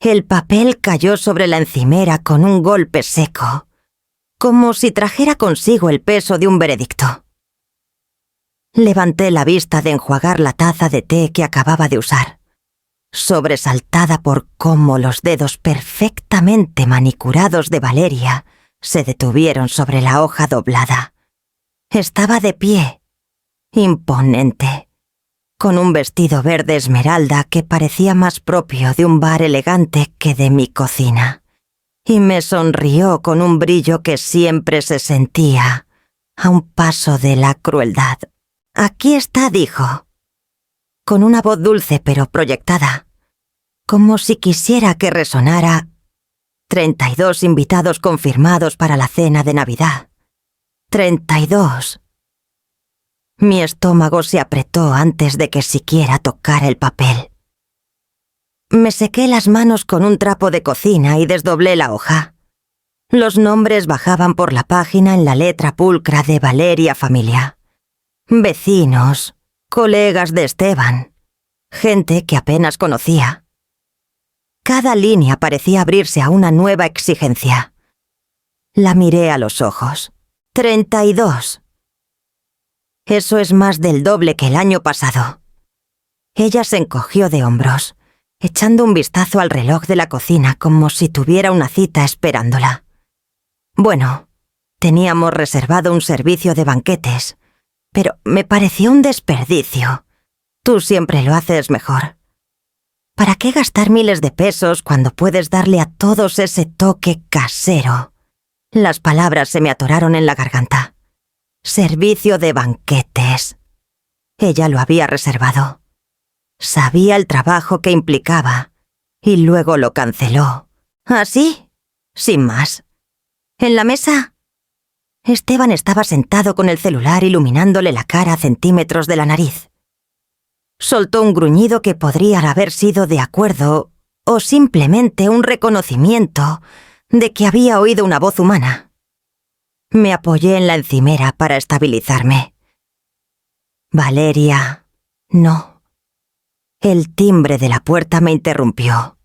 El papel cayó sobre la encimera con un golpe seco, como si trajera consigo el peso de un veredicto. Levanté la vista de enjuagar la taza de té que acababa de usar, sobresaltada por cómo los dedos perfectamente manicurados de Valeria se detuvieron sobre la hoja doblada. Estaba de pie, imponente, con un vestido verde esmeralda que parecía más propio de un bar elegante que de mi cocina, y me sonrió con un brillo que siempre se sentía a un paso de la crueldad. «Aquí está», dijo, con una voz dulce pero proyectada, como si quisiera que resonara. 32 invitados confirmados para la cena de Navidad. 32. Mi estómago se apretó antes de que siquiera tocara el papel. Me sequé las manos con un trapo de cocina y desdoblé la hoja. Los nombres bajaban por la página en la letra pulcra de Valeria Familia. Vecinos, colegas de Esteban, gente que apenas conocía. Cada línea parecía abrirse a una nueva exigencia. La miré a los ojos. 32. Eso es más del doble que el año pasado. Ella se encogió de hombros, echando un vistazo al reloj de la cocina como si tuviera una cita esperándola. Bueno, teníamos reservado un servicio de banquetes, pero me pareció un desperdicio. Tú siempre lo haces mejor. ¿Para qué gastar miles de pesos cuando puedes darle a todos ese toque casero? Las palabras se me atoraron en la garganta. Servicio de banquetes. Ella lo había reservado. Sabía el trabajo que implicaba y luego lo canceló. ¿Así? Sin más. ¿En la mesa? Esteban estaba sentado con el celular iluminándole la cara a centímetros de la nariz. Soltó un gruñido que podría haber sido de acuerdo o simplemente un reconocimiento de que había oído una voz humana. Me apoyé en la encimera para estabilizarme. Valeria, no. El timbre de la puerta me interrumpió.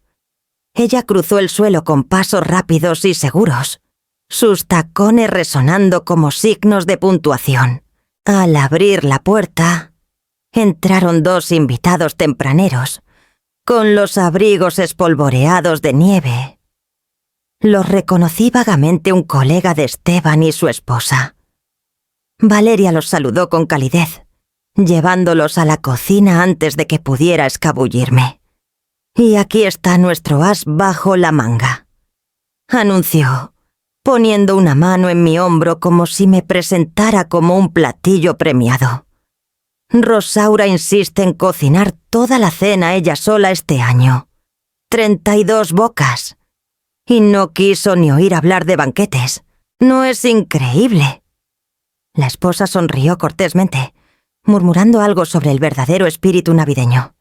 Ella cruzó el suelo con pasos rápidos y seguros, sus tacones resonando como signos de puntuación. Al abrir la puerta, entraron 2 invitados tempraneros, con los abrigos espolvoreados de nieve. Los reconocí vagamente un colega de Esteban y su esposa. Valeria los saludó con calidez, llevándolos a la cocina antes de que pudiera escabullirme. «Y aquí está nuestro as bajo la manga», anunció, poniendo una mano en mi hombro como si me presentara como un platillo premiado. Rosaura insiste en cocinar toda la cena ella sola este año. 32 bocas. Y no quiso ni oír hablar de banquetes. ¿No es increíble? La esposa sonrió cortésmente, murmurando algo sobre el verdadero espíritu navideño.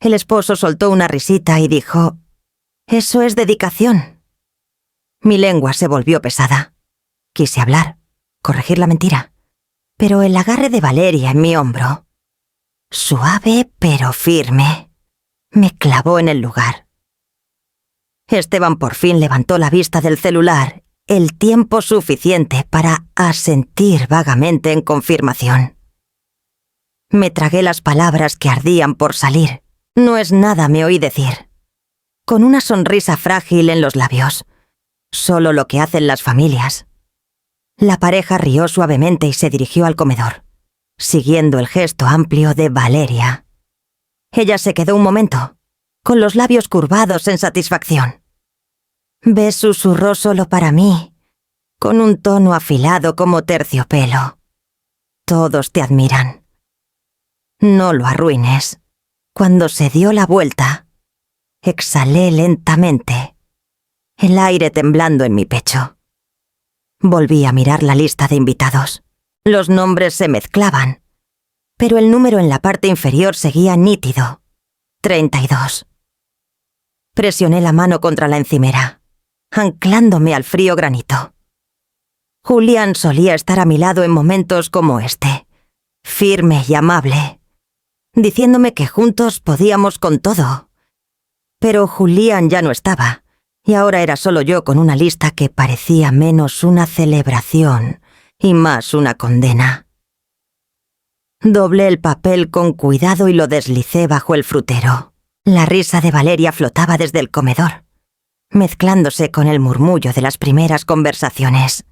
El esposo soltó una risita y dijo: «Eso es dedicación». Mi lengua se volvió pesada. Quise hablar, corregir la mentira. Pero el agarre de Valeria en mi hombro, suave pero firme, me clavó en el lugar. Esteban por fin levantó la vista del celular el tiempo suficiente para asentir vagamente en confirmación. Me tragué las palabras que ardían por salir. «No es nada», me oí decir, con una sonrisa frágil en los labios. «Solo lo que hacen las familias». La pareja rió suavemente y se dirigió al comedor, siguiendo el gesto amplio de Valeria. Ella se quedó un momento, con los labios curvados en satisfacción. «Ves», susurró solo para mí, con un tono afilado como terciopelo. «Todos te admiran. No lo arruines». Cuando se dio la vuelta, exhalé lentamente, el aire temblando en mi pecho. Volví a mirar la lista de invitados. Los nombres se mezclaban, pero el número en la parte inferior seguía nítido. 32. Presioné la mano contra la encimera, anclándome al frío granito. Julián solía estar a mi lado en momentos como este, firme y amable, diciéndome que juntos podíamos con todo. Pero Julián ya no estaba, y ahora era solo yo con una lista que parecía menos una celebración y más una condena. Doblé el papel con cuidado y lo deslicé bajo el frutero. La risa de Valeria flotaba desde el comedor, mezclándose con el murmullo de las primeras conversaciones.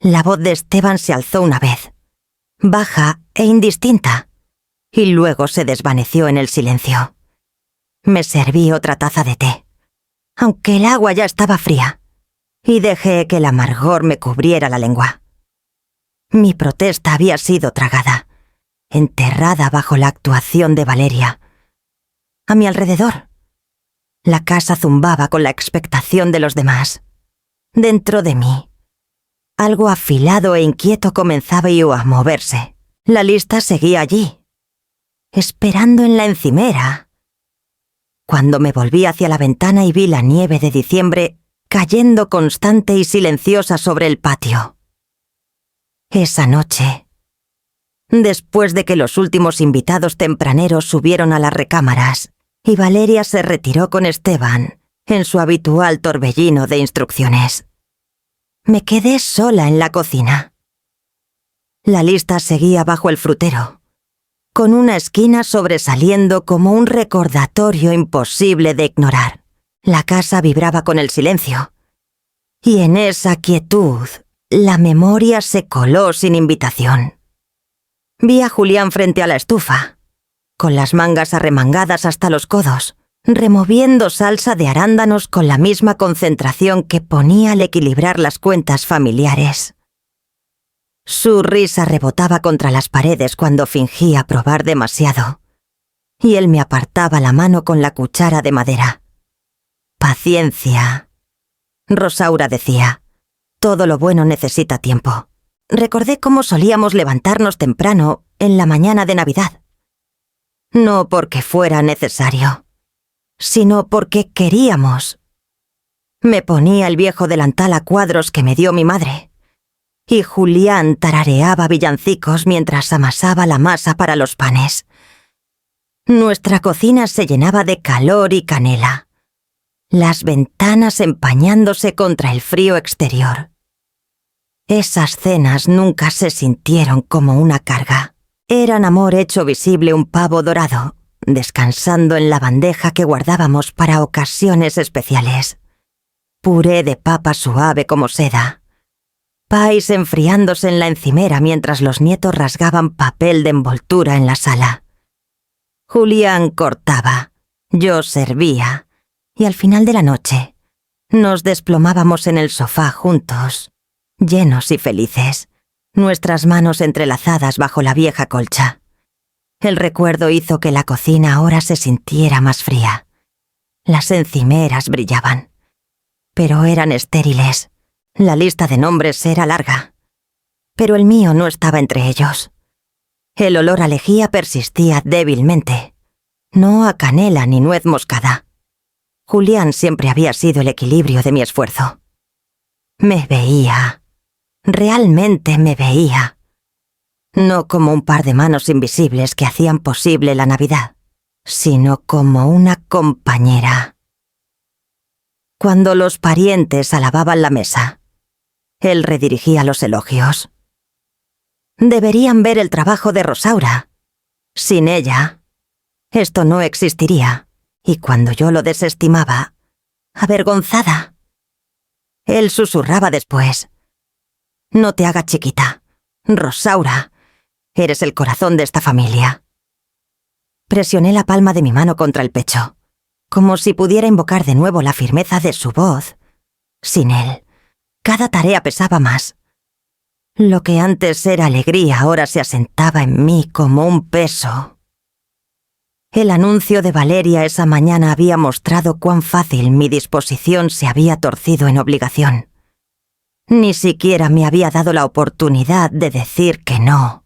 La voz de Esteban se alzó una vez, baja e indistinta, y luego se desvaneció en el silencio. Me serví otra taza de té, aunque el agua ya estaba fría, y dejé que el amargor me cubriera la lengua. Mi protesta había sido tragada, enterrada bajo la actuación de Valeria. A mi alrededor, la casa zumbaba con la expectación de los demás. Dentro de mí, algo afilado e inquieto comenzaba a moverse. La lista seguía allí, esperando en la encimera. Cuando me volví hacia la ventana y vi la nieve de diciembre cayendo constante y silenciosa sobre el patio. Esa noche, después de que los últimos invitados tempraneros subieron a las recámaras y Valeria se retiró con Esteban en su habitual torbellino de instrucciones, me quedé sola en la cocina. La lista seguía bajo el frutero, con una esquina sobresaliendo como un recordatorio imposible de ignorar. La casa vibraba con el silencio, y en esa quietud la memoria se coló sin invitación. Vi a Julián frente a la estufa, con las mangas arremangadas hasta los codos, removiendo salsa de arándanos con la misma concentración que ponía al equilibrar las cuentas familiares. Su risa rebotaba contra las paredes cuando fingía probar demasiado, y él me apartaba la mano con la cuchara de madera. Paciencia. Rosaura decía, todo lo bueno necesita tiempo. Recordé cómo solíamos levantarnos temprano en la mañana de Navidad. No porque fuera necesario, sino porque queríamos. Me ponía el viejo delantal a cuadros que me dio mi madre, y Julián tarareaba villancicos mientras amasaba la masa para los panes. Nuestra cocina se llenaba de calor y canela, las ventanas empañándose contra el frío exterior. Esas cenas nunca se sintieron como una carga. Eran amor hecho visible, un pavo dorado, descansando en la bandeja que guardábamos para ocasiones especiales. Puré de papa suave como seda. Pais enfriándose en la encimera mientras los nietos rasgaban papel de envoltura en la sala. Julián cortaba, yo servía, y al final de la noche nos desplomábamos en el sofá juntos, llenos y felices, nuestras manos entrelazadas bajo la vieja colcha. El recuerdo hizo que la cocina ahora se sintiera más fría. Las encimeras brillaban, pero eran estériles. La lista de nombres era larga, pero el mío no estaba entre ellos. El olor a lejía persistía débilmente, no a canela ni nuez moscada. Julián siempre había sido el equilibrio de mi esfuerzo. Me veía, realmente me veía. No como un par de manos invisibles que hacían posible la Navidad, sino como una compañera. Cuando los parientes alababan la mesa, él redirigía los elogios. Deberían ver el trabajo de Rosaura. Sin ella, esto no existiría, y cuando yo lo desestimaba, avergonzada, él susurraba después: «No te hagas chiquita, Rosaura, eres el corazón de esta familia». Presioné la palma de mi mano contra el pecho, como si pudiera invocar de nuevo la firmeza de su voz. Sin él, cada tarea pesaba más. Lo que antes era alegría ahora se asentaba en mí como un peso. El anuncio de Valeria esa mañana había mostrado cuán fácil mi disposición se había torcido en obligación. Ni siquiera me había dado la oportunidad de decir que no.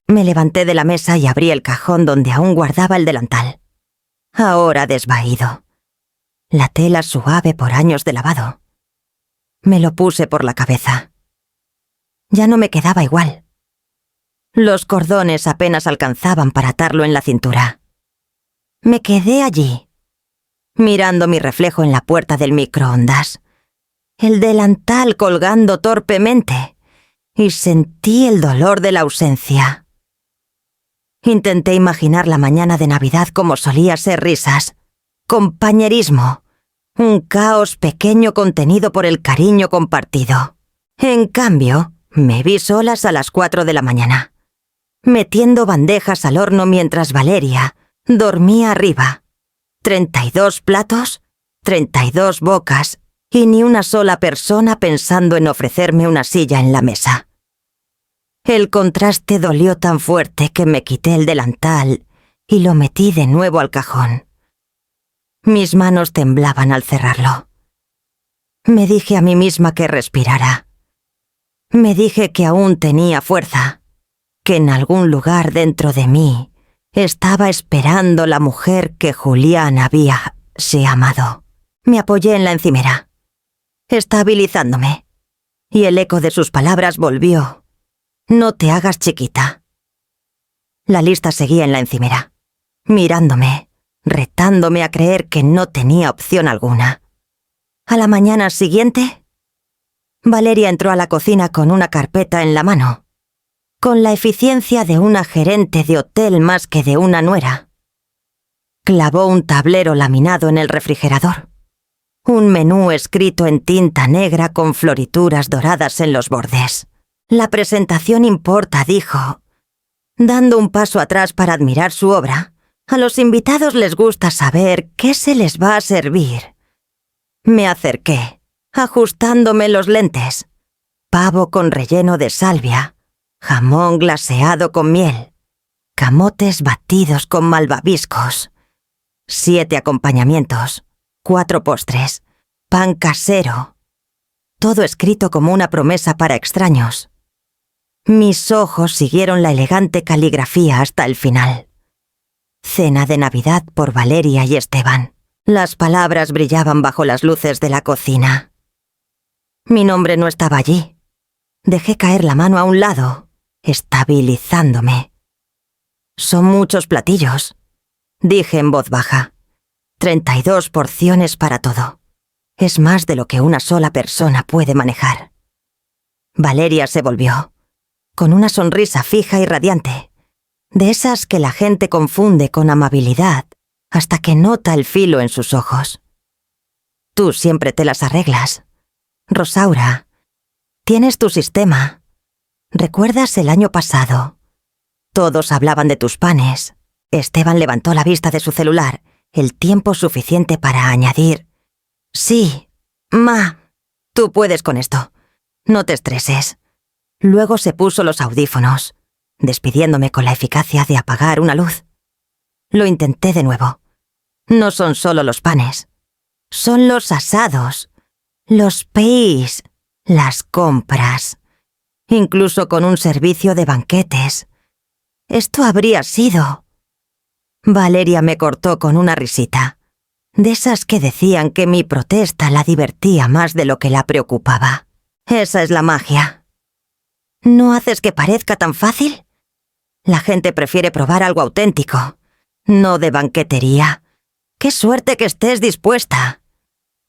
Me levanté de la mesa y abrí el cajón donde aún guardaba el delantal, ahora desvaído, la tela suave por años de lavado. Me lo puse por la cabeza. Ya no me quedaba igual. Los cordones apenas alcanzaban para atarlo en la cintura. Me quedé allí, mirando mi reflejo en la puerta del microondas, el delantal colgando torpemente, y sentí el dolor de la ausencia. Intenté imaginar la mañana de Navidad como solía ser: risas, compañerismo, un caos pequeño contenido por el cariño compartido. En cambio, me vi solas a las 4 de la mañana, metiendo bandejas al horno mientras Valeria dormía arriba. 32 platos, 32 bocas, y ni una sola persona pensando en ofrecerme una silla en la mesa. El contraste dolió tan fuerte que me quité el delantal y lo metí de nuevo al cajón. Mis manos temblaban al cerrarlo. Me dije a mí misma que respirara. Me dije que aún tenía fuerza, que en algún lugar dentro de mí estaba esperando la mujer que Julián había amado. Me apoyé en la encimera, estabilizándome, y el eco de sus palabras volvió: no te hagas chiquita. La lista seguía en la encimera, mirándome, retándome a creer que no tenía opción alguna. A la mañana siguiente, Valeria entró a la cocina con una carpeta en la mano, con la eficiencia de una gerente de hotel más que de una nuera. Clavó un tablero laminado en el refrigerador, un menú escrito en tinta negra con florituras doradas en los bordes. La presentación importa, dijo, dando un paso atrás para admirar su obra. A los invitados les gusta saber qué se les va a servir. Me acerqué, ajustándome los lentes. Pavo con relleno de salvia, jamón glaseado con miel, camotes batidos con malvaviscos, 7 acompañamientos, 4 postres, pan casero. Todo escrito como una promesa para extraños. Mis ojos siguieron la elegante caligrafía hasta el final. Cena de Navidad por Valeria y Esteban. Las palabras brillaban bajo las luces de la cocina. Mi nombre no estaba allí. Dejé caer la mano a un lado, estabilizándome. Son muchos platillos, dije en voz baja. 32 porciones para todo. Es más de lo que una sola persona puede manejar. Valeria se volvió, con una sonrisa fija y radiante, de esas que la gente confunde con amabilidad hasta que nota el filo en sus ojos. Tú siempre te las arreglas. Rosaura, tienes tu sistema. ¿Recuerdas el año pasado? Todos hablaban de tus panes. Esteban levantó la vista de su celular, el tiempo suficiente para añadir: sí, ma, tú puedes con esto. No te estreses. Luego se puso los audífonos, despidiéndome con la eficacia de apagar una luz. Lo intenté de nuevo. No son solo los panes. Son los asados, los pais, las compras, incluso con un servicio de banquetes. Esto habría sido... Valeria me cortó con una risita, de esas que decían que mi protesta la divertía más de lo que la preocupaba. Esa es la magia. ¿No haces que parezca tan fácil? La gente prefiere probar algo auténtico, no de banquetería. ¡Qué suerte que estés dispuesta!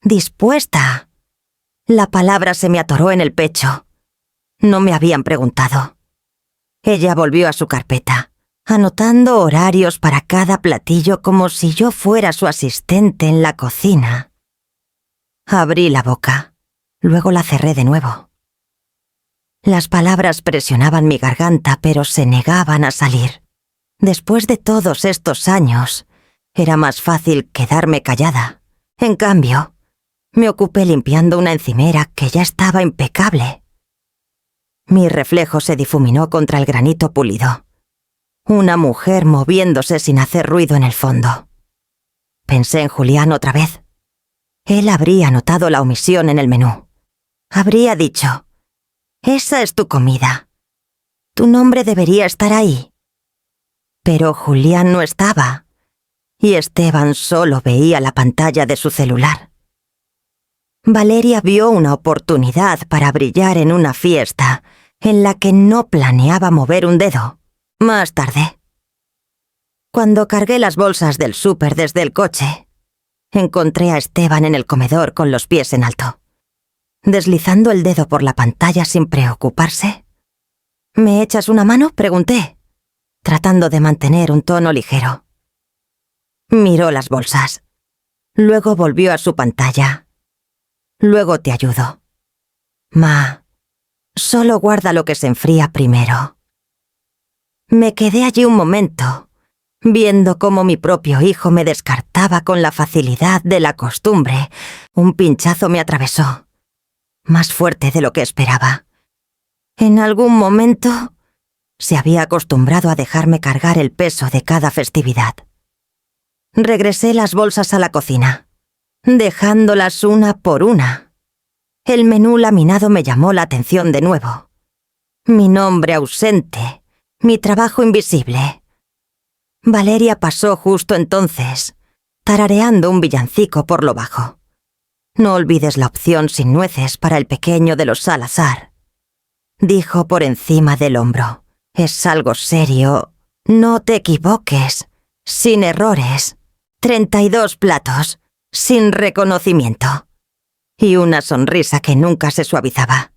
¡Dispuesta! La palabra se me atoró en el pecho. No me habían preguntado. Ella volvió a su carpeta, anotando horarios para cada platillo como si yo fuera su asistente en la cocina. Abrí la boca, luego la cerré de nuevo. Las palabras presionaban mi garganta, pero se negaban a salir. Después de todos estos años, era más fácil quedarme callada. En cambio, me ocupé limpiando una encimera que ya estaba impecable. Mi reflejo se difuminó contra el granito pulido. Una mujer moviéndose sin hacer ruido en el fondo. Pensé en Julián otra vez. Él habría notado la omisión en el menú. Habría dicho: esa es tu comida. Tu nombre debería estar ahí. Pero Julián no estaba, y Esteban solo veía la pantalla de su celular. Valeria vio una oportunidad para brillar en una fiesta en la que no planeaba mover un dedo. Más tarde, cuando cargué las bolsas del súper desde el coche, Encontré a Esteban en el comedor con los pies en alto, deslizando el dedo por la pantalla sin preocuparse. ¿Me echas una mano?, pregunté, tratando de mantener un tono ligero. Miró las bolsas. Luego volvió a su pantalla. Luego te ayudo. Ma, solo guarda lo que se enfría primero. Me quedé allí un momento, viendo cómo mi propio hijo me descartaba con la facilidad de la costumbre. Un pinchazo me atravesó, más fuerte de lo que esperaba. En algún momento se había acostumbrado a dejarme cargar el peso de cada festividad. Regresé las bolsas a la cocina, dejándolas una por una. El menú laminado me llamó la atención de nuevo. Mi nombre ausente, mi trabajo invisible. Valeria pasó justo entonces, tarareando un villancico por lo bajo. No olvides la opción sin nueces para el pequeño de los Salazar, dijo por encima del hombro. Es algo serio. No te equivoques. Sin errores. 32 platos. Sin reconocimiento. Y una sonrisa que nunca se suavizaba.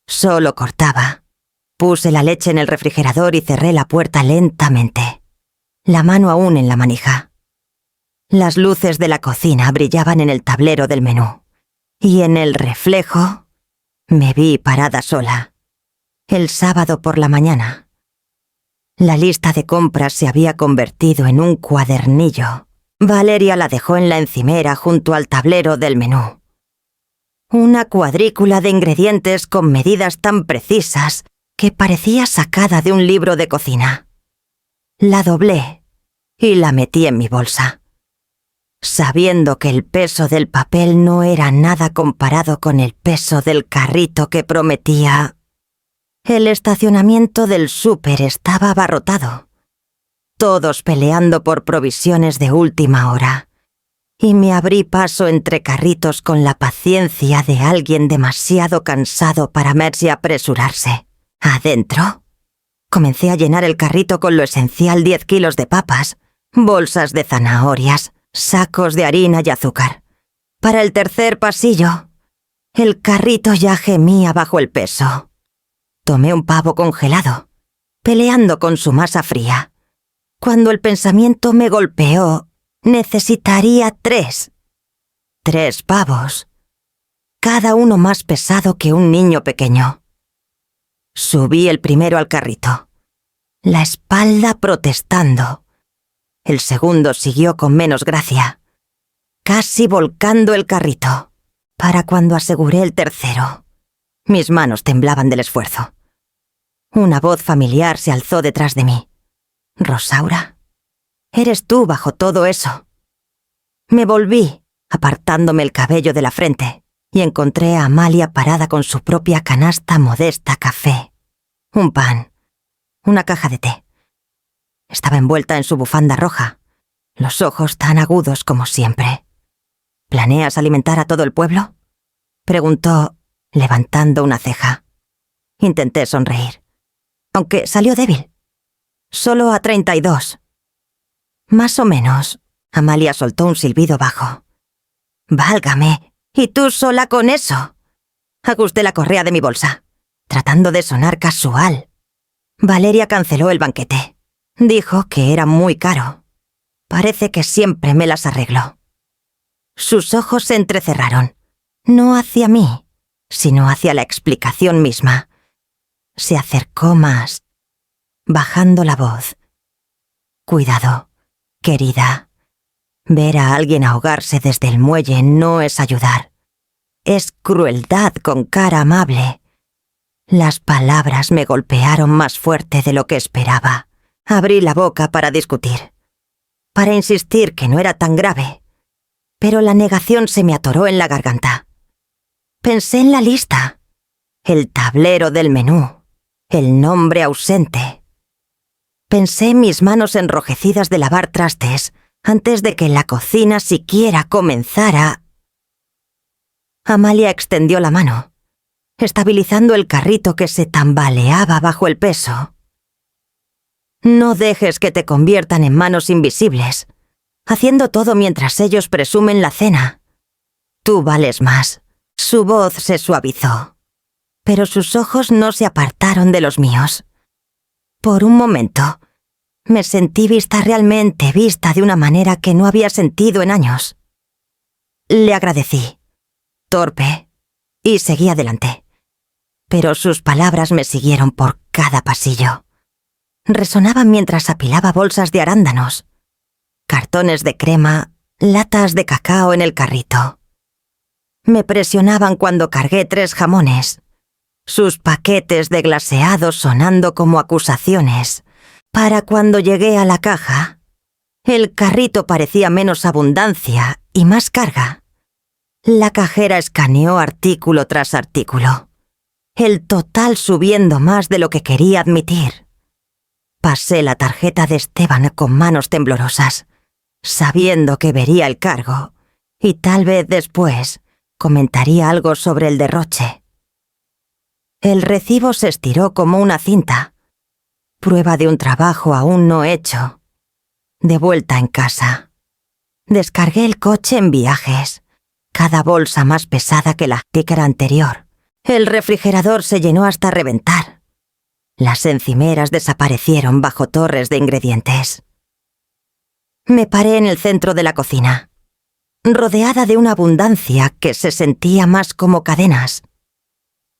Solo cortaba. Puse la leche en el refrigerador y cerré la puerta lentamente, la mano aún en la manija. Las luces de la cocina brillaban en el tablero del menú, y en el reflejo me vi parada sola. El sábado por la mañana. La lista de compras se había convertido en un cuadernillo. Valeria la dejó en la encimera junto al tablero del menú. Una cuadrícula de ingredientes con medidas tan precisas que parecía sacada de un libro de cocina. La doblé y la metí en mi bolsa, sabiendo que el peso del papel no era nada comparado con el peso del carrito que prometía. El estacionamiento del súper estaba abarrotado, todos peleando por provisiones de última hora, y me abrí paso entre carritos con la paciencia de alguien demasiado cansado para verse y apresurarse. Adentro, comencé a llenar el carrito con lo esencial: 10 kilos de papas, bolsas de zanahorias, sacos de harina y azúcar. Para el tercer pasillo, el carrito ya gemía bajo el peso. Tomé un pavo congelado, peleando con su masa fría, cuando el pensamiento me golpeó. Necesitaría 3. 3 pavos, cada uno más pesado que un niño pequeño. Subí el primero al carrito, la espalda protestando. El segundo siguió con menos gracia, casi volcando el carrito. Para cuando aseguré el tercero, mis manos temblaban del esfuerzo. Una voz familiar se alzó detrás de mí. «Rosaura, eres tú bajo todo eso». Me volví, apartándome el cabello de la frente, y encontré a Amalia parada con su propia canasta modesta: café, un pan, una caja de té. Estaba envuelta en su bufanda roja, los ojos tan agudos como siempre. «¿Planeas alimentar a todo el pueblo?», preguntó, levantando una ceja. Intenté sonreír, aunque salió débil. «Solo a 32. Más o menos». Amalia soltó un silbido bajo. «Válgame, ¿y tú sola con eso?». Ajusté la correa de mi bolsa, tratando de sonar casual. Valeria canceló el banquete. Dijo que era muy caro. Parece que siempre me las arreglo. Sus ojos se entrecerraron, no hacia mí, sino hacia la explicación misma. Se acercó más, bajando la voz. «Cuidado, querida. Ver a alguien ahogarse desde el muelle no es ayudar. Es crueldad con cara amable». Las palabras me golpearon más fuerte de lo que esperaba. Abrí la boca para discutir, para insistir que no era tan grave, pero la negación se me atoró en la garganta. Pensé en la lista, el tablero del menú, el nombre ausente. Pensé en mis manos enrojecidas de lavar trastes antes de que la cocina siquiera comenzara. Amalia extendió la mano, estabilizando el carrito que se tambaleaba bajo el peso. «No dejes que te conviertan en manos invisibles. haciendo todo mientras ellos presumen la cena. Tú vales más. Su voz se suavizó, pero sus ojos no se apartaron de los míos. Por un momento, me sentí vista de una manera que no había sentido en años. Le agradecí, torpe, y seguí adelante. Pero sus palabras me siguieron por cada pasillo. Resonaban mientras apilaba bolsas de arándanos, cartones de crema, latas de cacao en el carrito. Me presionaban cuando cargué 3 jamones, sus paquetes de glaseados sonando como acusaciones. Para cuando llegué a la caja, el carrito parecía menos abundancia y más carga. La cajera escaneó artículo tras artículo, el total subiendo más de lo que quería admitir. Pasé la tarjeta de Esteban con manos temblorosas, sabiendo que vería el cargo y tal vez después comentaría algo sobre el derroche. El recibo se estiró como una cinta, prueba de un trabajo aún no hecho. De vuelta en casa, descargué el coche en viajes, cada bolsa más pesada que la sticker anterior. El refrigerador se llenó hasta reventar. Las encimeras desaparecieron bajo torres de ingredientes. Me paré en el centro de la cocina, rodeada de una abundancia que se sentía más como cadenas.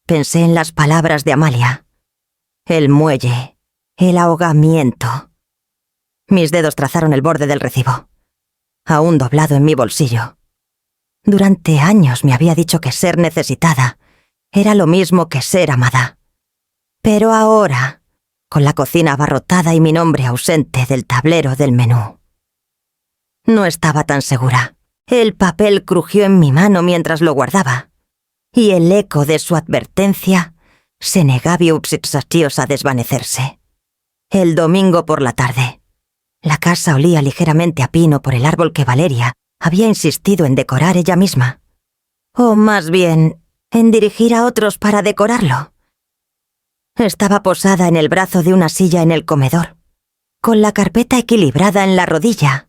Pensé en las palabras de Amalia, el muelle, el ahogamiento. Mis dedos trazaron el borde del recibo, aún doblado en mi bolsillo. Durante años me había dicho que ser necesitada era lo mismo que ser amada. Pero ahora, con la cocina abarrotada y mi nombre ausente del tablero del menú, no estaba tan segura. El papel crujió en mi mano mientras lo guardaba, y el eco de su advertencia se negaba a desvanecerse. El domingo por la tarde, la casa olía ligeramente a pino por el árbol que Valeria había insistido en decorar ella misma. O más bien, en dirigir a otros para decorarlo. Estaba posada en el brazo de una silla en el comedor, con la carpeta equilibrada en la rodilla,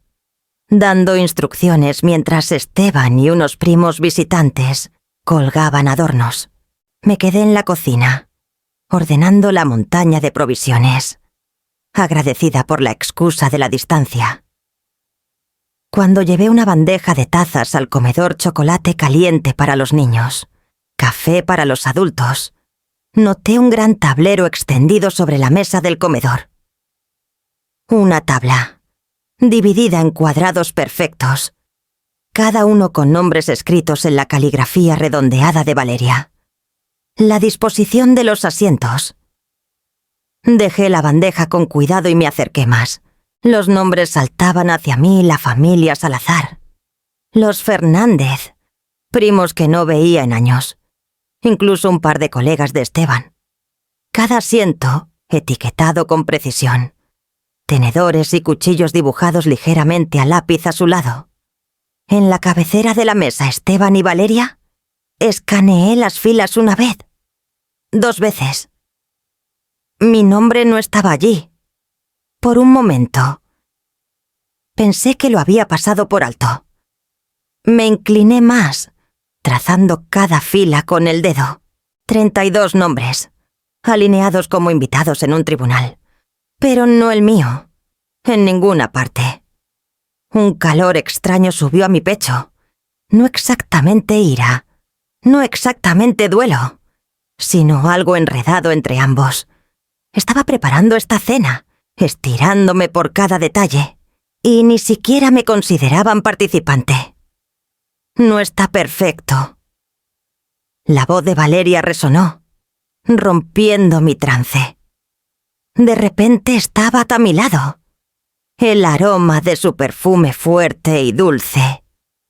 dando instrucciones mientras Esteban y unos primos visitantes colgaban adornos. Me quedé en la cocina, ordenando la montaña de provisiones, agradecida por la excusa de la distancia. Cuando llevé una bandeja de tazas al comedor, chocolate caliente para los niños, café para los adultos, noté un gran tablero extendido sobre la mesa del comedor. Una tabla, dividida en cuadrados perfectos, cada uno con nombres escritos en la caligrafía redondeada de Valeria. La disposición de los asientos. Dejé la bandeja con cuidado y me acerqué más. Los nombres saltaban hacia mí, la familia Salazar. Los Fernández, primos que no veía en años. Incluso un par de colegas de Esteban. Cada asiento etiquetado con precisión. Tenedores y cuchillos dibujados ligeramente a lápiz a su lado. En la cabecera de la mesa Esteban y Valeria, escaneé las filas una vez, 2 veces. Mi nombre no estaba allí. Por un momento, pensé que lo había pasado por alto. Me incliné más, trazando cada fila con el dedo. 32 nombres, alineados como invitados en un tribunal. Pero no el mío, en ninguna parte. Un calor extraño subió a mi pecho. No exactamente ira, no exactamente duelo, sino algo enredado entre ambos. Estaba preparando esta cena, estirándome por cada detalle, y ni siquiera me consideraban participante. No está perfecto. La voz de Valeria resonó, rompiendo mi trance. De repente estaba a mi lado. El aroma de su perfume fuerte y dulce.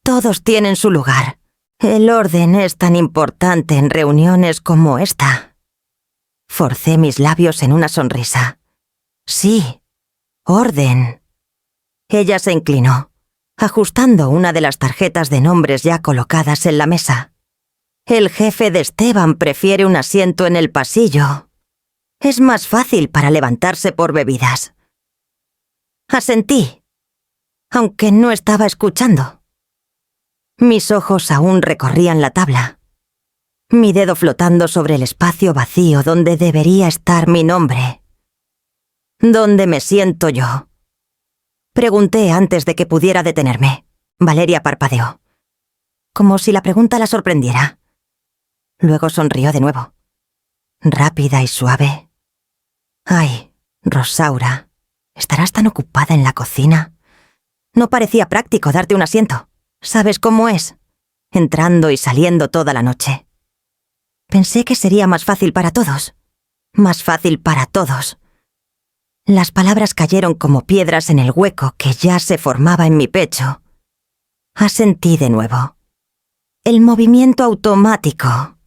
Todos tienen su lugar. El orden es tan importante en reuniones como esta. Forcé mis labios en una sonrisa. Sí, orden. Ella se inclinó, ajustando una de las tarjetas de nombres ya colocadas en la mesa. El jefe de Esteban prefiere un asiento en el pasillo. Es más fácil para levantarse por bebidas. Asentí. aunque no estaba escuchando. Mis ojos aún recorrían la tabla, mi dedo flotando sobre el espacio vacío donde debería estar mi nombre. ¿Dónde me siento yo? Pregunté antes de que pudiera detenerme. Valeria parpadeó, como si la pregunta la sorprendiera. Luego sonrió de nuevo, rápida y suave. Ay, Rosaura, ¿estarás tan ocupada en la cocina? No parecía práctico darte un asiento. ¿Sabes cómo es? Entrando y saliendo toda la noche. Pensé que sería más fácil para todos. Más fácil para todos. Las palabras cayeron como piedras en el hueco que ya se formaba en mi pecho. Asentí de nuevo. El movimiento automático.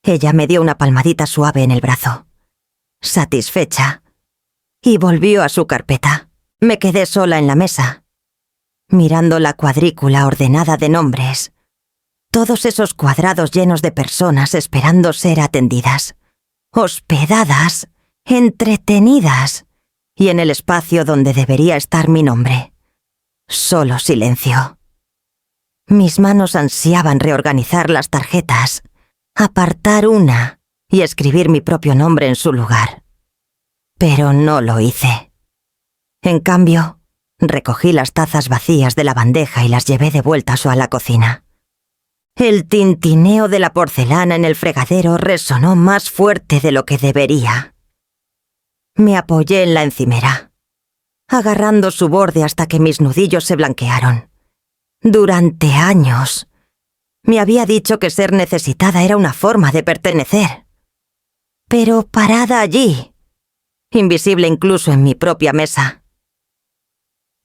Ella me dio una palmadita suave en el brazo, satisfecha, y volvió a su carpeta. Me quedé sola en la mesa, mirando la cuadrícula ordenada de nombres. Todos esos cuadrados llenos de personas esperando ser atendidas, hospedadas, entretenidas, y en el espacio donde debería estar mi nombre. Solo silencio. Mis manos ansiaban reorganizar las tarjetas, apartar una y escribir mi propio nombre en su lugar. Pero no lo hice. En cambio, recogí las tazas vacías de la bandeja y las llevé de vuelta a la cocina. El tintineo de la porcelana en el fregadero resonó más fuerte de lo que debería. Me apoyé en la encimera, agarrando su borde hasta que mis nudillos se blanquearon. Durante años, me había dicho que ser necesitada era una forma de pertenecer. Pero parada allí, invisible incluso en mi propia mesa,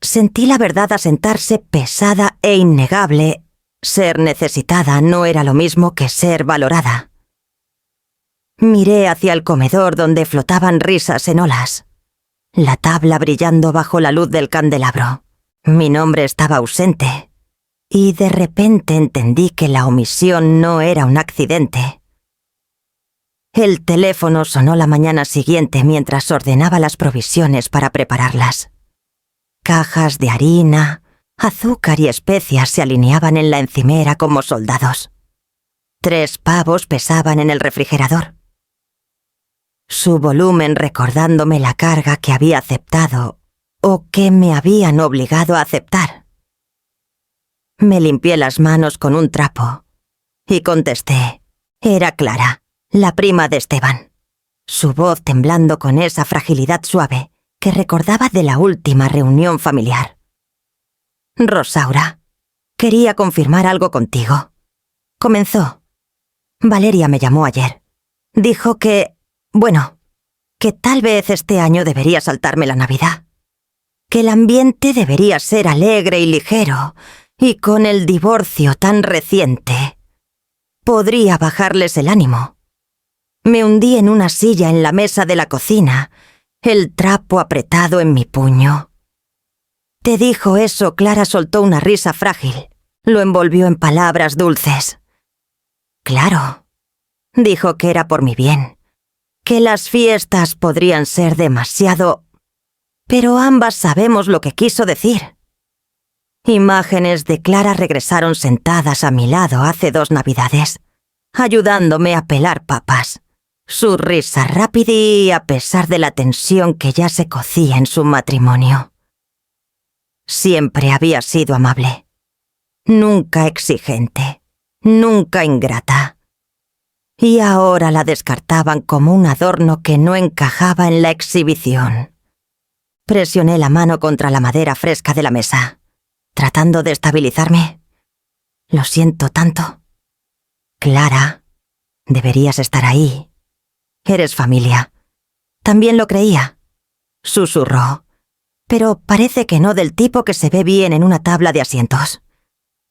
sentí la verdad asentarse pesada e innegable. Ser necesitada no era lo mismo que ser valorada. Miré hacia el comedor donde flotaban risas en olas, la tabla brillando bajo la luz del candelabro. Mi nombre estaba ausente. Y de repente entendí que la omisión no era un accidente. El teléfono sonó la mañana siguiente mientras ordenaba las provisiones para prepararlas. Cajas de harina, azúcar y especias se alineaban en la encimera como soldados. 3 pavos pesaban en el refrigerador. Su volumen recordándome la carga que había aceptado o que me habían obligado a aceptar. Me limpié las manos con un trapo y contesté. Era Clara, la prima de Esteban. Su voz temblando con esa fragilidad suave que recordaba de la última reunión familiar. Rosaura, quería confirmar algo contigo. Comenzó. Valeria me llamó ayer. Dijo que tal vez este año debería saltarme la Navidad. Que el ambiente debería ser alegre y ligero. Y con el divorcio tan reciente, podría bajarles el ánimo. Me hundí en una silla en la mesa de la cocina, el trapo apretado en mi puño. Te dijo eso, Clara soltó una risa frágil. Lo envolvió en palabras dulces. Claro, dijo que era por mi bien, que las fiestas podrían ser demasiado... Pero ambas sabemos lo que quiso decir. Imágenes de Clara regresaron sentadas a mi lado hace 2 Navidades, ayudándome a pelar papas. Su risa rápida y a pesar de la tensión que ya se cocía en su matrimonio. Siempre había sido amable. Nunca exigente. Nunca ingrata. Y ahora la descartaban como un adorno que no encajaba en la exhibición. Presioné la mano contra la madera fresca de la mesa, tratando de estabilizarme. Lo siento tanto. Clara, deberías estar ahí. Eres familia. También lo creía. Susurró. Pero parece que no del tipo que se ve bien en una tabla de asientos.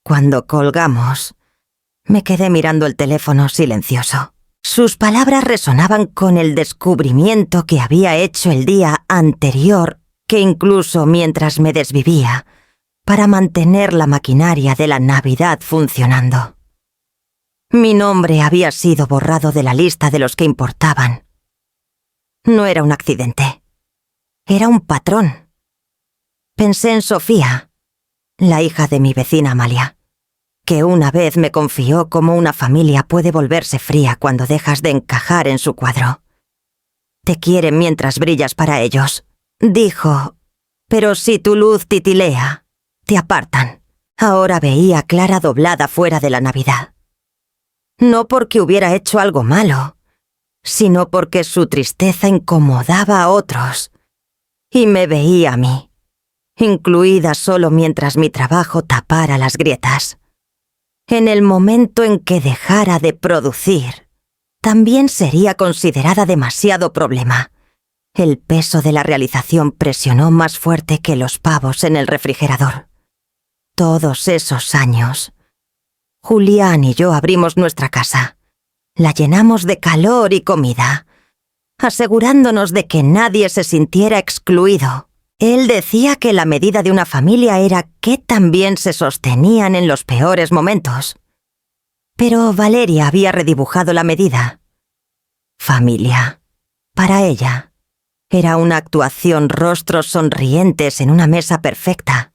Cuando colgamos, me quedé mirando el teléfono silencioso. Sus palabras resonaban con el descubrimiento que había hecho el día anterior, que incluso mientras me desvivía, para mantener la maquinaria de la Navidad funcionando. Mi nombre había sido borrado de la lista de los que importaban. No era un accidente. Era un patrón. Pensé en Sofía, la hija de mi vecina Amalia, que una vez me confió cómo una familia puede volverse fría cuando dejas de encajar en su cuadro. Te quieren mientras brillas para ellos, dijo, pero si tu luz titilea, te apartan. Ahora veía a Clara doblada fuera de la Navidad. No porque hubiera hecho algo malo, sino porque su tristeza incomodaba a otros, y me veía a mí, incluida solo mientras mi trabajo tapara las grietas. En el momento en que dejara de producir, también sería considerada demasiado problema. El peso de la realización presionó más fuerte que los pavos en el refrigerador. Todos esos años, Julián y yo abrimos nuestra casa. La llenamos de calor y comida, asegurándonos de que nadie se sintiera excluido. Él decía que la medida de una familia era que también se sostenían en los peores momentos. Pero Valeria había redibujado la medida. Familia, para ella, era una actuación rostros sonrientes en una mesa perfecta.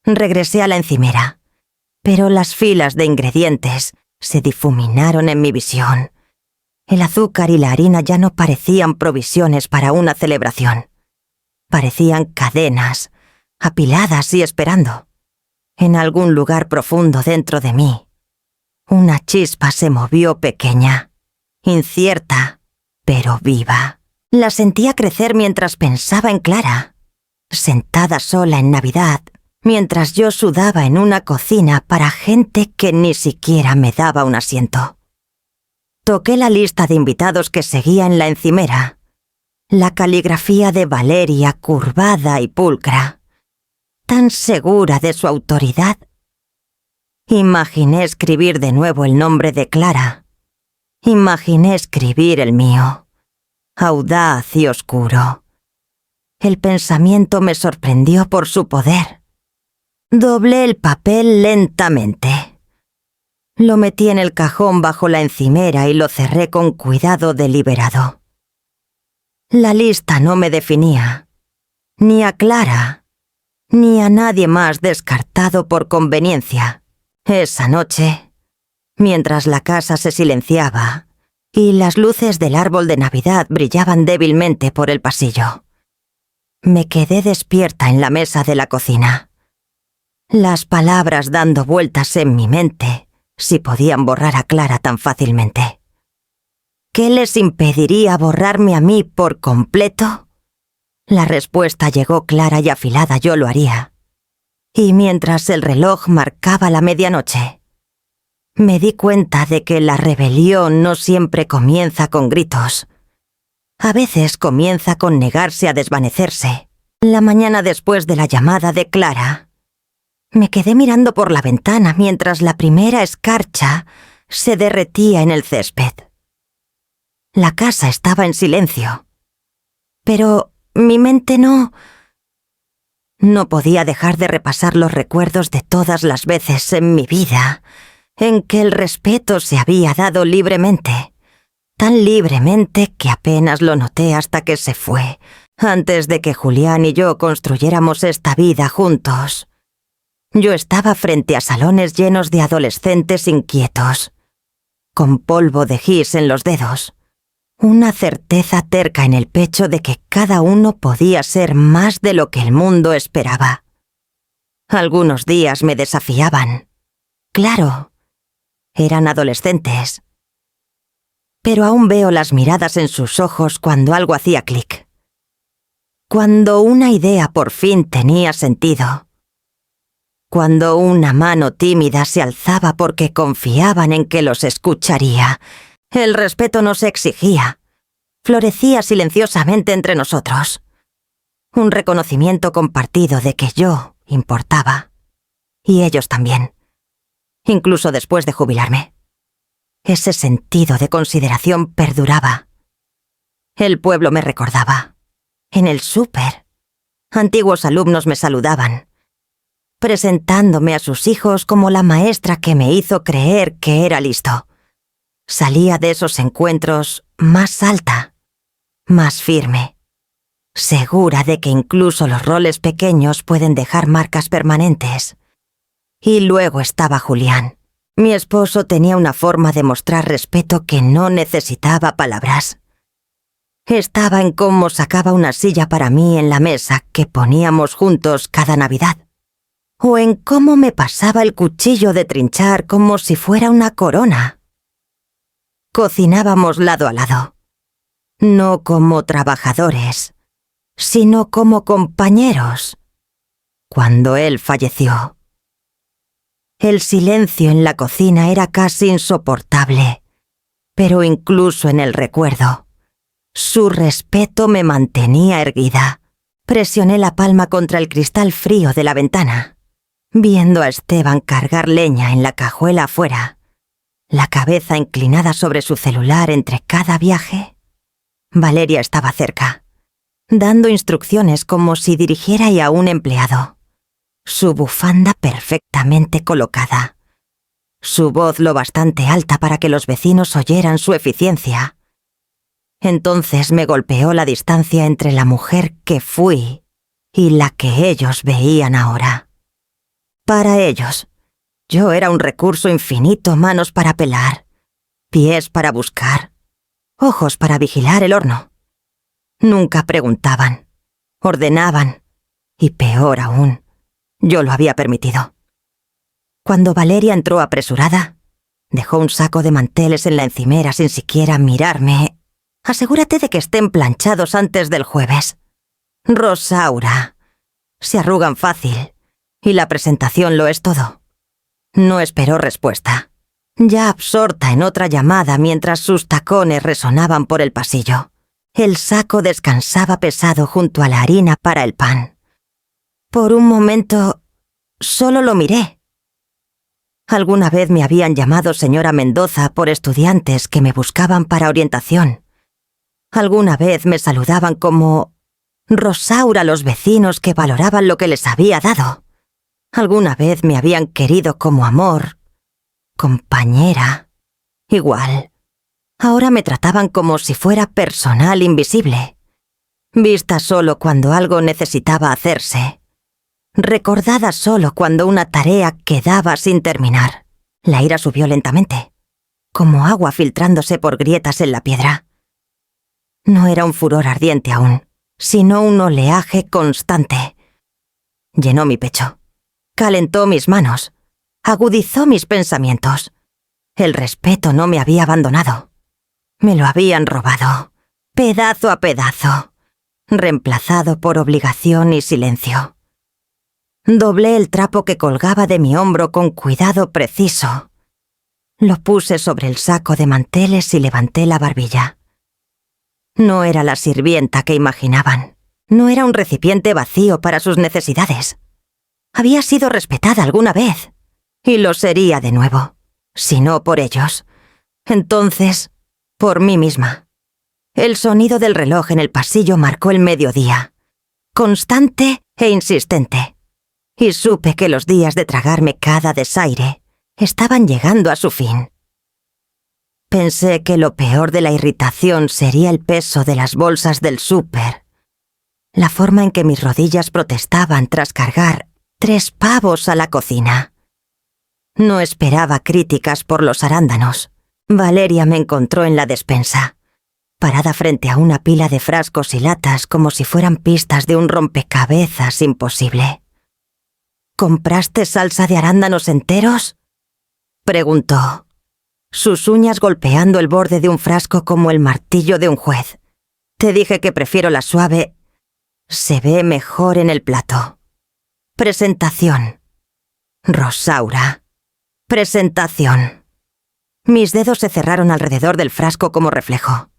Regresé a la encimera, pero las filas de ingredientes se difuminaron en mi visión. El azúcar y la harina ya no parecían provisiones para una celebración. Parecían cadenas, apiladas y esperando. En algún lugar profundo dentro de mí, una chispa se movió pequeña, incierta, pero viva. La sentía crecer mientras pensaba en Clara, sentada sola en Navidad, mientras yo sudaba en una cocina para gente que ni siquiera me daba un asiento. Toqué la lista de invitados que seguía en la encimera. La caligrafía de Valeria curvada y pulcra, tan segura de su autoridad. Imaginé escribir de nuevo el nombre de Clara. Imaginé escribir el mío, audaz y oscuro. El pensamiento me sorprendió por su poder. Doblé el papel lentamente. Lo metí en el cajón bajo la encimera y lo cerré con cuidado deliberado. La lista no me definía, ni a Clara, ni a nadie más descartado por conveniencia. Esa noche, mientras la casa se silenciaba y las luces del árbol de Navidad brillaban débilmente por el pasillo, me quedé despierta en la mesa de la cocina. Las palabras dando vueltas en mi mente, si podían borrar a Clara tan fácilmente. ¿Qué les impediría borrarme a mí por completo? La respuesta llegó clara y afilada: yo lo haría. Y mientras el reloj marcaba la medianoche, me di cuenta de que la rebelión no siempre comienza con gritos. A veces comienza con negarse a desvanecerse. La mañana después de la llamada de Clara, me quedé mirando por la ventana mientras la primera escarcha se derretía en el césped. La casa estaba en silencio, pero mi mente no podía dejar de repasar los recuerdos de todas las veces en mi vida en que el respeto se había dado libremente, tan libremente que apenas lo noté hasta que se fue, antes de que Julián y yo construyéramos esta vida juntos. Yo estaba frente a salones llenos de adolescentes inquietos, con polvo de gis en los dedos, una certeza terca en el pecho de que cada uno podía ser más de lo que el mundo esperaba. Algunos días me desafiaban. Claro, eran adolescentes. Pero aún veo las miradas en sus ojos cuando algo hacía clic. Cuando una idea por fin tenía sentido. Cuando una mano tímida se alzaba porque confiaban en que los escucharía. El respeto no se exigía. Florecía silenciosamente entre nosotros. Un reconocimiento compartido de que yo importaba. Y ellos también. Incluso después de jubilarme. Ese sentido de consideración perduraba. El pueblo me recordaba. En el súper, antiguos alumnos me saludaban, presentándome a sus hijos como la maestra que me hizo creer que era listo. Salía de esos encuentros más alta, más firme, segura de que incluso los roles pequeños pueden dejar marcas permanentes. Y luego estaba Julián. Mi esposo tenía una forma de mostrar respeto que no necesitaba palabras. Estaba en cómo sacaba una silla para mí en la mesa que poníamos juntos cada Navidad, o en cómo me pasaba el cuchillo de trinchar como si fuera una corona. Cocinábamos lado a lado, no como trabajadores, sino como compañeros. Cuando él falleció, el silencio en la cocina era casi insoportable, pero incluso en el recuerdo, su respeto me mantenía erguida. Presioné la palma contra el cristal frío de la ventana, viendo a Esteban cargar leña en la cajuela afuera, la cabeza inclinada sobre su celular entre cada viaje. Valeria estaba cerca, dando instrucciones como si dirigiera a un empleado. Su bufanda perfectamente colocada. Su voz lo bastante alta para que los vecinos oyeran su eficiencia. Entonces me golpeó la distancia entre la mujer que fui y la que ellos veían ahora. Para ellos, yo era un recurso infinito: manos para pelar, pies para buscar, ojos para vigilar el horno. Nunca preguntaban, ordenaban, y peor aún, yo lo había permitido. Cuando Valeria entró apresurada, dejó un saco de manteles en la encimera sin siquiera mirarme. Asegúrate de que estén planchados antes del jueves. Rosaura. Se arrugan fácil, y la presentación lo es todo. No esperó respuesta, ya absorta en otra llamada mientras sus tacones resonaban por el pasillo. El saco descansaba pesado junto a la harina para el pan. Por un momento, solo lo miré. Alguna vez me habían llamado señora Mendoza por estudiantes que me buscaban para orientación. Alguna vez me saludaban como Rosaura los vecinos que valoraban lo que les había dado. Alguna vez me habían querido como amor, compañera, igual. Ahora me trataban como si fuera personal invisible, vista solo cuando algo necesitaba hacerse, recordada solo cuando una tarea quedaba sin terminar. La ira subió lentamente, como agua filtrándose por grietas en la piedra. No era un furor ardiente aún, sino un oleaje constante. Llenó mi pecho, calentó mis manos, agudizó mis pensamientos. El respeto no me había abandonado. Me lo habían robado, pedazo a pedazo, reemplazado por obligación y silencio. Doblé el trapo que colgaba de mi hombro con cuidado preciso. Lo puse sobre el saco de manteles y levanté la barbilla. No era la sirvienta que imaginaban. No era un recipiente vacío para sus necesidades. Había sido respetada alguna vez, y lo sería de nuevo. Si no por ellos, entonces por mí misma. El sonido del reloj en el pasillo marcó el mediodía, constante e insistente, y supe que los días de tragarme cada desaire estaban llegando a su fin. Pensé que lo peor de la irritación sería el peso de las bolsas del súper, la forma en que mis rodillas protestaban tras cargar 3 pavos a la cocina. No esperaba críticas por los arándanos. Valeria me encontró en la despensa, parada frente a una pila de frascos y latas como si fueran pistas de un rompecabezas imposible. ¿Compraste salsa de arándanos enteros?, preguntó, sus uñas golpeando el borde de un frasco como el martillo de un juez. Te dije que prefiero la suave. Se ve mejor en el plato. Presentación. Rosaura. Presentación. Mis dedos se cerraron alrededor del frasco como reflejo.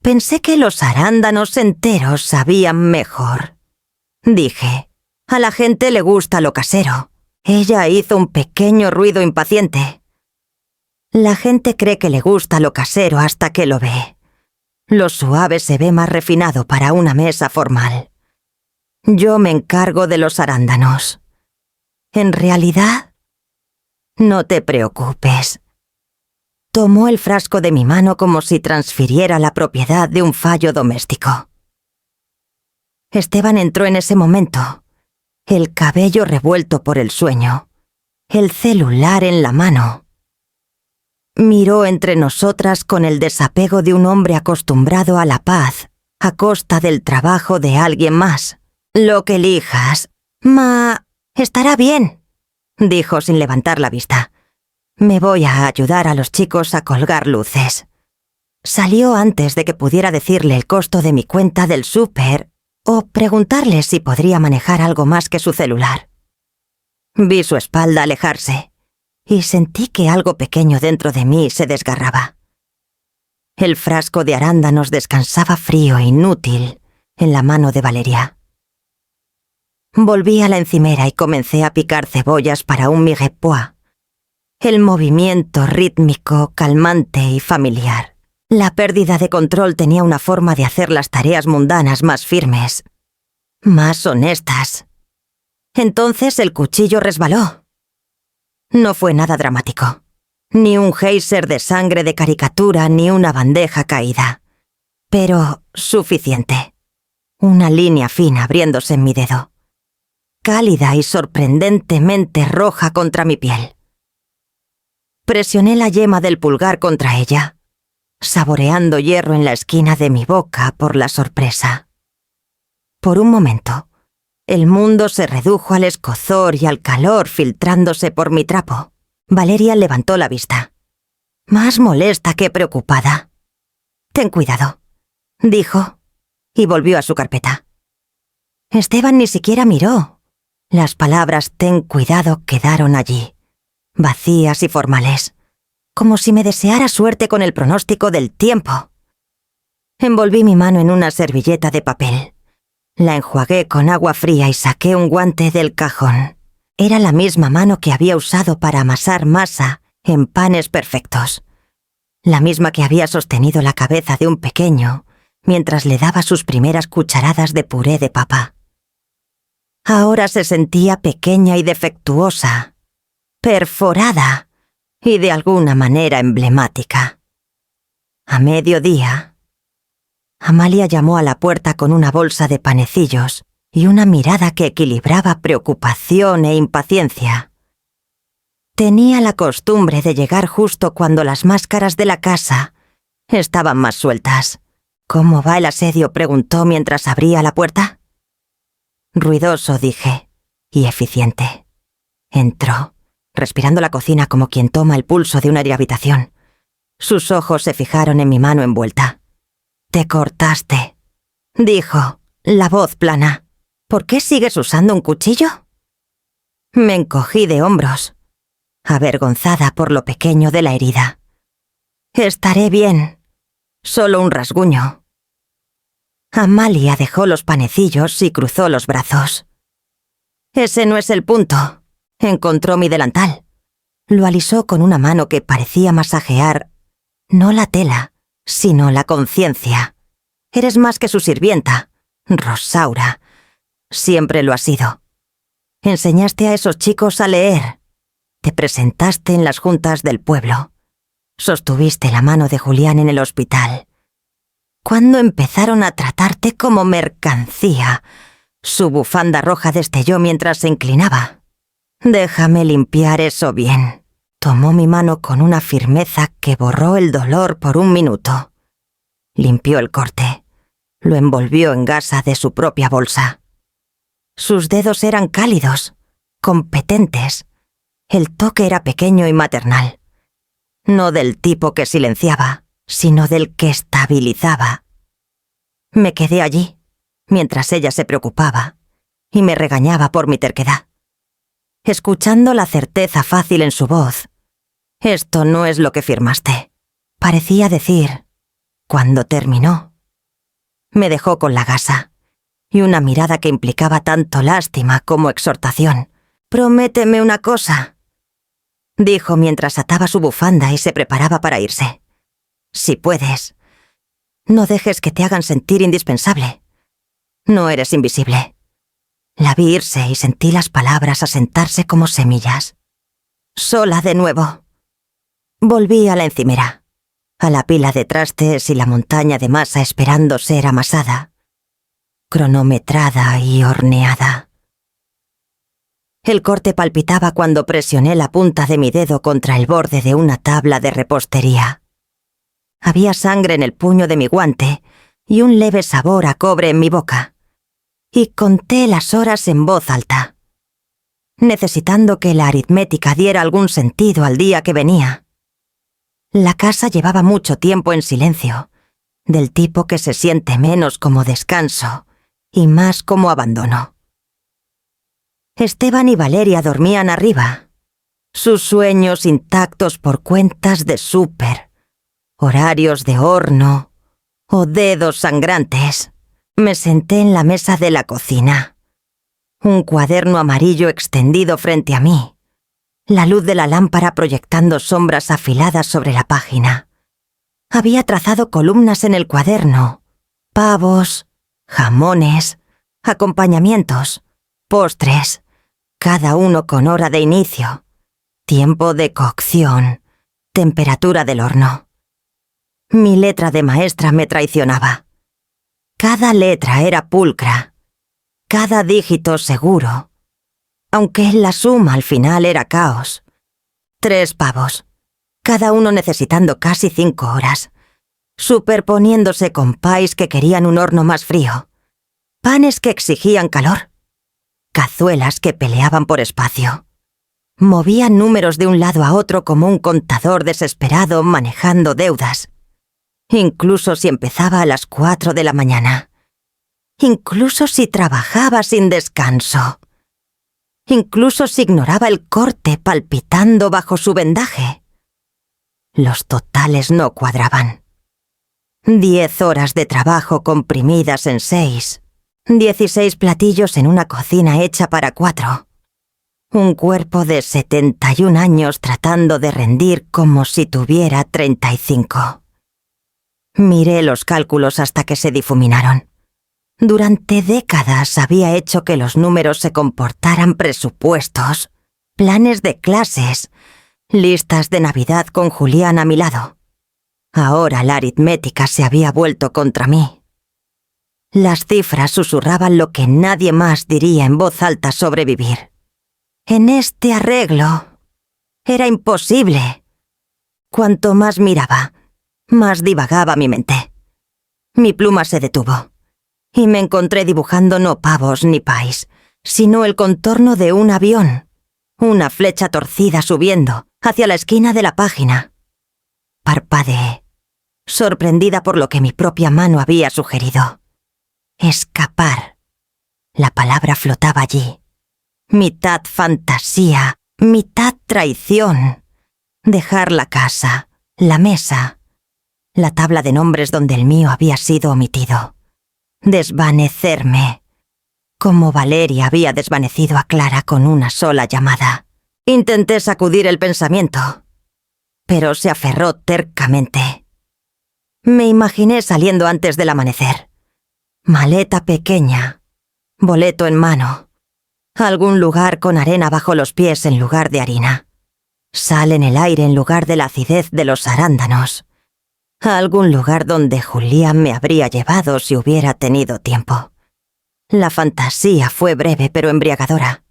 Pensé que los arándanos enteros sabían mejor. Dije, a la gente le gusta lo casero. Ella hizo un pequeño ruido impaciente. La gente cree que le gusta lo casero hasta que lo ve. Lo suave se ve más refinado para una mesa formal. Yo me encargo de los arándanos. En realidad, no te preocupes. Tomó el frasco de mi mano como si transfiriera la propiedad de un fallo doméstico. Esteban entró en ese momento, el cabello revuelto por el sueño, el celular en la mano. Miró entre nosotras con el desapego de un hombre acostumbrado a la paz, a costa del trabajo de alguien más. Lo que elijas. Estará bien, dijo sin levantar la vista. Me voy a ayudar a los chicos a colgar luces. Salió antes de que pudiera decirle el costo de mi cuenta del súper o preguntarle si podría manejar algo más que su celular. Vi su espalda alejarse y sentí que algo pequeño dentro de mí se desgarraba. El frasco de arándanos descansaba frío e inútil en la mano de Valeria. Volví a la encimera y comencé a picar cebollas para un mirepoix. El movimiento rítmico, calmante y familiar. La pérdida de control tenía una forma de hacer las tareas mundanas más firmes, más honestas. Entonces el cuchillo resbaló. No fue nada dramático. Ni un geyser de sangre de caricatura ni una bandeja caída. Pero suficiente. Una línea fina abriéndose en mi dedo. Cálida y sorprendentemente roja contra mi piel. Presioné la yema del pulgar contra ella, saboreando hierro en la esquina de mi boca por la sorpresa. Por un momento, el mundo se redujo al escozor y al calor filtrándose por mi trapo. Valeria levantó la vista, más molesta que preocupada. «Ten cuidado», dijo, y volvió a su carpeta. Esteban ni siquiera miró. Las palabras «ten cuidado» quedaron allí, vacías y formales, como si me deseara suerte con el pronóstico del tiempo. Envolví mi mano en una servilleta de papel. La enjuagué con agua fría y saqué un guante del cajón. Era la misma mano que había usado para amasar masa en panes perfectos. La misma que había sostenido la cabeza de un pequeño mientras le daba sus primeras cucharadas de puré de papa. Ahora se sentía pequeña y defectuosa, perforada y de alguna manera emblemática. A mediodía, Amalia llamó a la puerta con una bolsa de panecillos y una mirada que equilibraba preocupación e impaciencia. Tenía la costumbre de llegar justo cuando las máscaras de la casa estaban más sueltas. «¿Cómo va el asedio?», preguntó mientras abría la puerta. «Ruidoso», dije, «y eficiente». Entró, respirando la cocina como quien toma el pulso de una habitación. Sus ojos se fijaron en mi mano envuelta. «Te cortaste», dijo, la voz plana. «¿Por qué sigues usando un cuchillo?» Me encogí de hombros, avergonzada por lo pequeño de la herida. «Estaré bien. Solo un rasguño». Amalia dejó los panecillos y cruzó los brazos. «Ese no es el punto». Encontró mi delantal. Lo alisó con una mano que parecía masajear, no la tela, sino la conciencia. «Eres más que su sirvienta, Rosaura. Siempre lo has sido. Enseñaste a esos chicos a leer. Te presentaste en las juntas del pueblo. Sostuviste la mano de Julián en el hospital. ¿Cuándo empezaron a tratarte como mercancía?» Su bufanda roja destelló mientras se inclinaba. «Déjame limpiar eso bien». Tomó mi mano con una firmeza que borró el dolor por un minuto. Limpió el corte. Lo envolvió en gasa de su propia bolsa. Sus dedos eran cálidos, competentes. El toque era pequeño y maternal. No del tipo que silenciaba, sino del que estabilizaba. Me quedé allí, mientras ella se preocupaba, y me regañaba por mi terquedad. Escuchando la certeza fácil en su voz, «Esto no es lo que firmaste», parecía decir, cuando terminó. Me dejó con la gasa, y una mirada que implicaba tanto lástima como exhortación. «Prométeme una cosa», dijo mientras ataba su bufanda y se preparaba para irse. «Si puedes, no dejes que te hagan sentir indispensable. No eres invisible». La vi irse y sentí las palabras asentarse como semillas. Sola de nuevo. Volví a la encimera, a la pila de trastes y la montaña de masa esperando ser amasada. cronometrada y horneada. El corte palpitaba cuando presioné la punta de mi dedo contra el borde de una tabla de repostería. Había sangre en el puño de mi guante y un leve sabor a cobre en mi boca. Y conté las horas en voz alta, necesitando que la aritmética diera algún sentido al día que venía. La casa llevaba mucho tiempo en silencio, del tipo que se siente menos como descanso y más como abandono. Esteban y Valeria dormían arriba, sus sueños intactos por cuentas de súper, horarios de horno o dedos sangrantes. Me senté en la mesa de la cocina, un cuaderno amarillo extendido frente a mí, la luz de la lámpara proyectando sombras afiladas sobre la página. Había trazado columnas en el cuaderno, pavos, jamones, acompañamientos, postres, cada uno con hora de inicio, tiempo de cocción, temperatura del horno. Mi letra de maestra me traicionaba. Cada letra era pulcra, cada dígito seguro, aunque la suma al final era caos. 3 pavos, cada uno necesitando casi 5 horas, superponiéndose con pies que querían un horno más frío, panes que exigían calor, cazuelas que peleaban por espacio. Movían números de un lado a otro como un contador desesperado manejando deudas. Incluso si empezaba a las 4 de la mañana. Incluso si trabajaba sin descanso. Incluso si ignoraba el corte palpitando bajo su vendaje. Los totales no cuadraban. 10 horas de trabajo comprimidas en 6. 16 platillos en una cocina hecha para 4. Un cuerpo de 71 años tratando de rendir como si tuviera 35. Miré los cálculos hasta que se difuminaron. Durante décadas había hecho que los números se comportaran presupuestos, planes de clases, listas de Navidad con Julián a mi lado. Ahora la aritmética se había vuelto contra mí. Las cifras susurraban lo que nadie más diría en voz alta sobre vivir. En este arreglo era imposible. Cuanto más miraba, más divagaba mi mente. Mi pluma se detuvo, y me encontré dibujando no pavos ni pies, sino el contorno de un avión, una flecha torcida subiendo hacia la esquina de la página. Parpadeé, sorprendida por lo que mi propia mano había sugerido. Escapar. La palabra flotaba allí. Mitad fantasía, mitad traición. Dejar la casa, la mesa, la tabla de nombres donde el mío había sido omitido. Desvanecerme, como Valeria había desvanecido a Clara con una sola llamada. Intenté sacudir el pensamiento, pero se aferró tercamente. Me imaginé saliendo antes del amanecer. Maleta pequeña, boleto en mano, algún lugar con arena bajo los pies en lugar de harina, sal en el aire en lugar de la acidez de los arándanos, a algún lugar donde Julián me habría llevado si hubiera tenido tiempo. La fantasía fue breve pero embriagadora.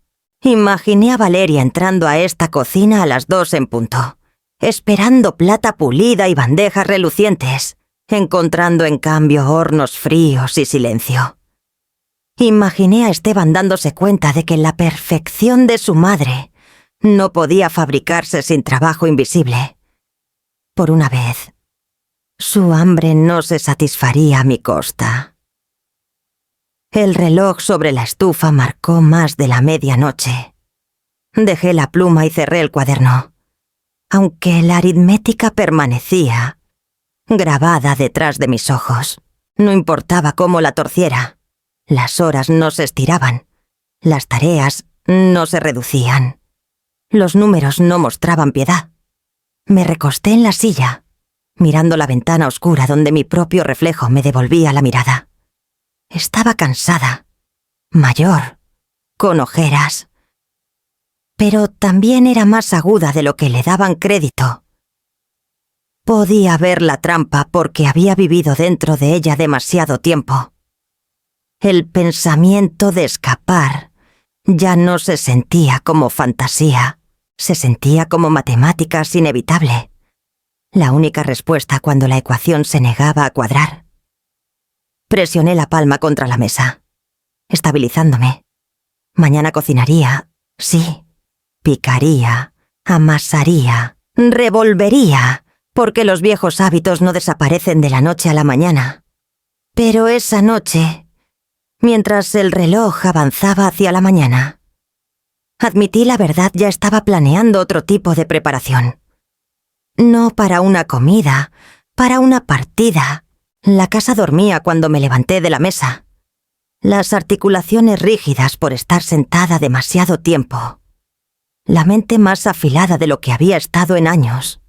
Imaginé a Valeria entrando a esta cocina a las 2 en punto, esperando plata pulida y bandejas relucientes, encontrando en cambio hornos fríos y silencio. Imaginé a Esteban dándose cuenta de que la perfección de su madre no podía fabricarse sin trabajo invisible. Por una vez, su hambre no se satisfaría a mi costa. El reloj sobre la estufa marcó más de la medianoche. Dejé la pluma y cerré el cuaderno, aunque la aritmética permanecía grabada detrás de mis ojos. No importaba cómo la torciera. Las horas no se estiraban. Las tareas no se reducían. Los números no mostraban piedad. Me recosté en la silla, mirando la ventana oscura donde mi propio reflejo me devolvía la mirada. Estaba cansada, mayor, con ojeras. Pero también era más aguda de lo que le daban crédito. Podía ver la trampa porque había vivido dentro de ella demasiado tiempo. El pensamiento de escapar ya no se sentía como fantasía, se sentía como matemáticas inevitable. La única respuesta cuando la ecuación se negaba a cuadrar. Presioné la palma contra la mesa, estabilizándome. Mañana cocinaría, sí, picaría, amasaría, revolvería, porque los viejos hábitos no desaparecen de la noche a la mañana. Pero esa noche, mientras el reloj avanzaba hacia la mañana, admití la verdad, ya estaba planeando otro tipo de preparación. No para una comida, para una partida. La casa dormía cuando me levanté de la mesa. Las articulaciones rígidas por estar sentada demasiado tiempo. La mente más afilada de lo que había estado en años.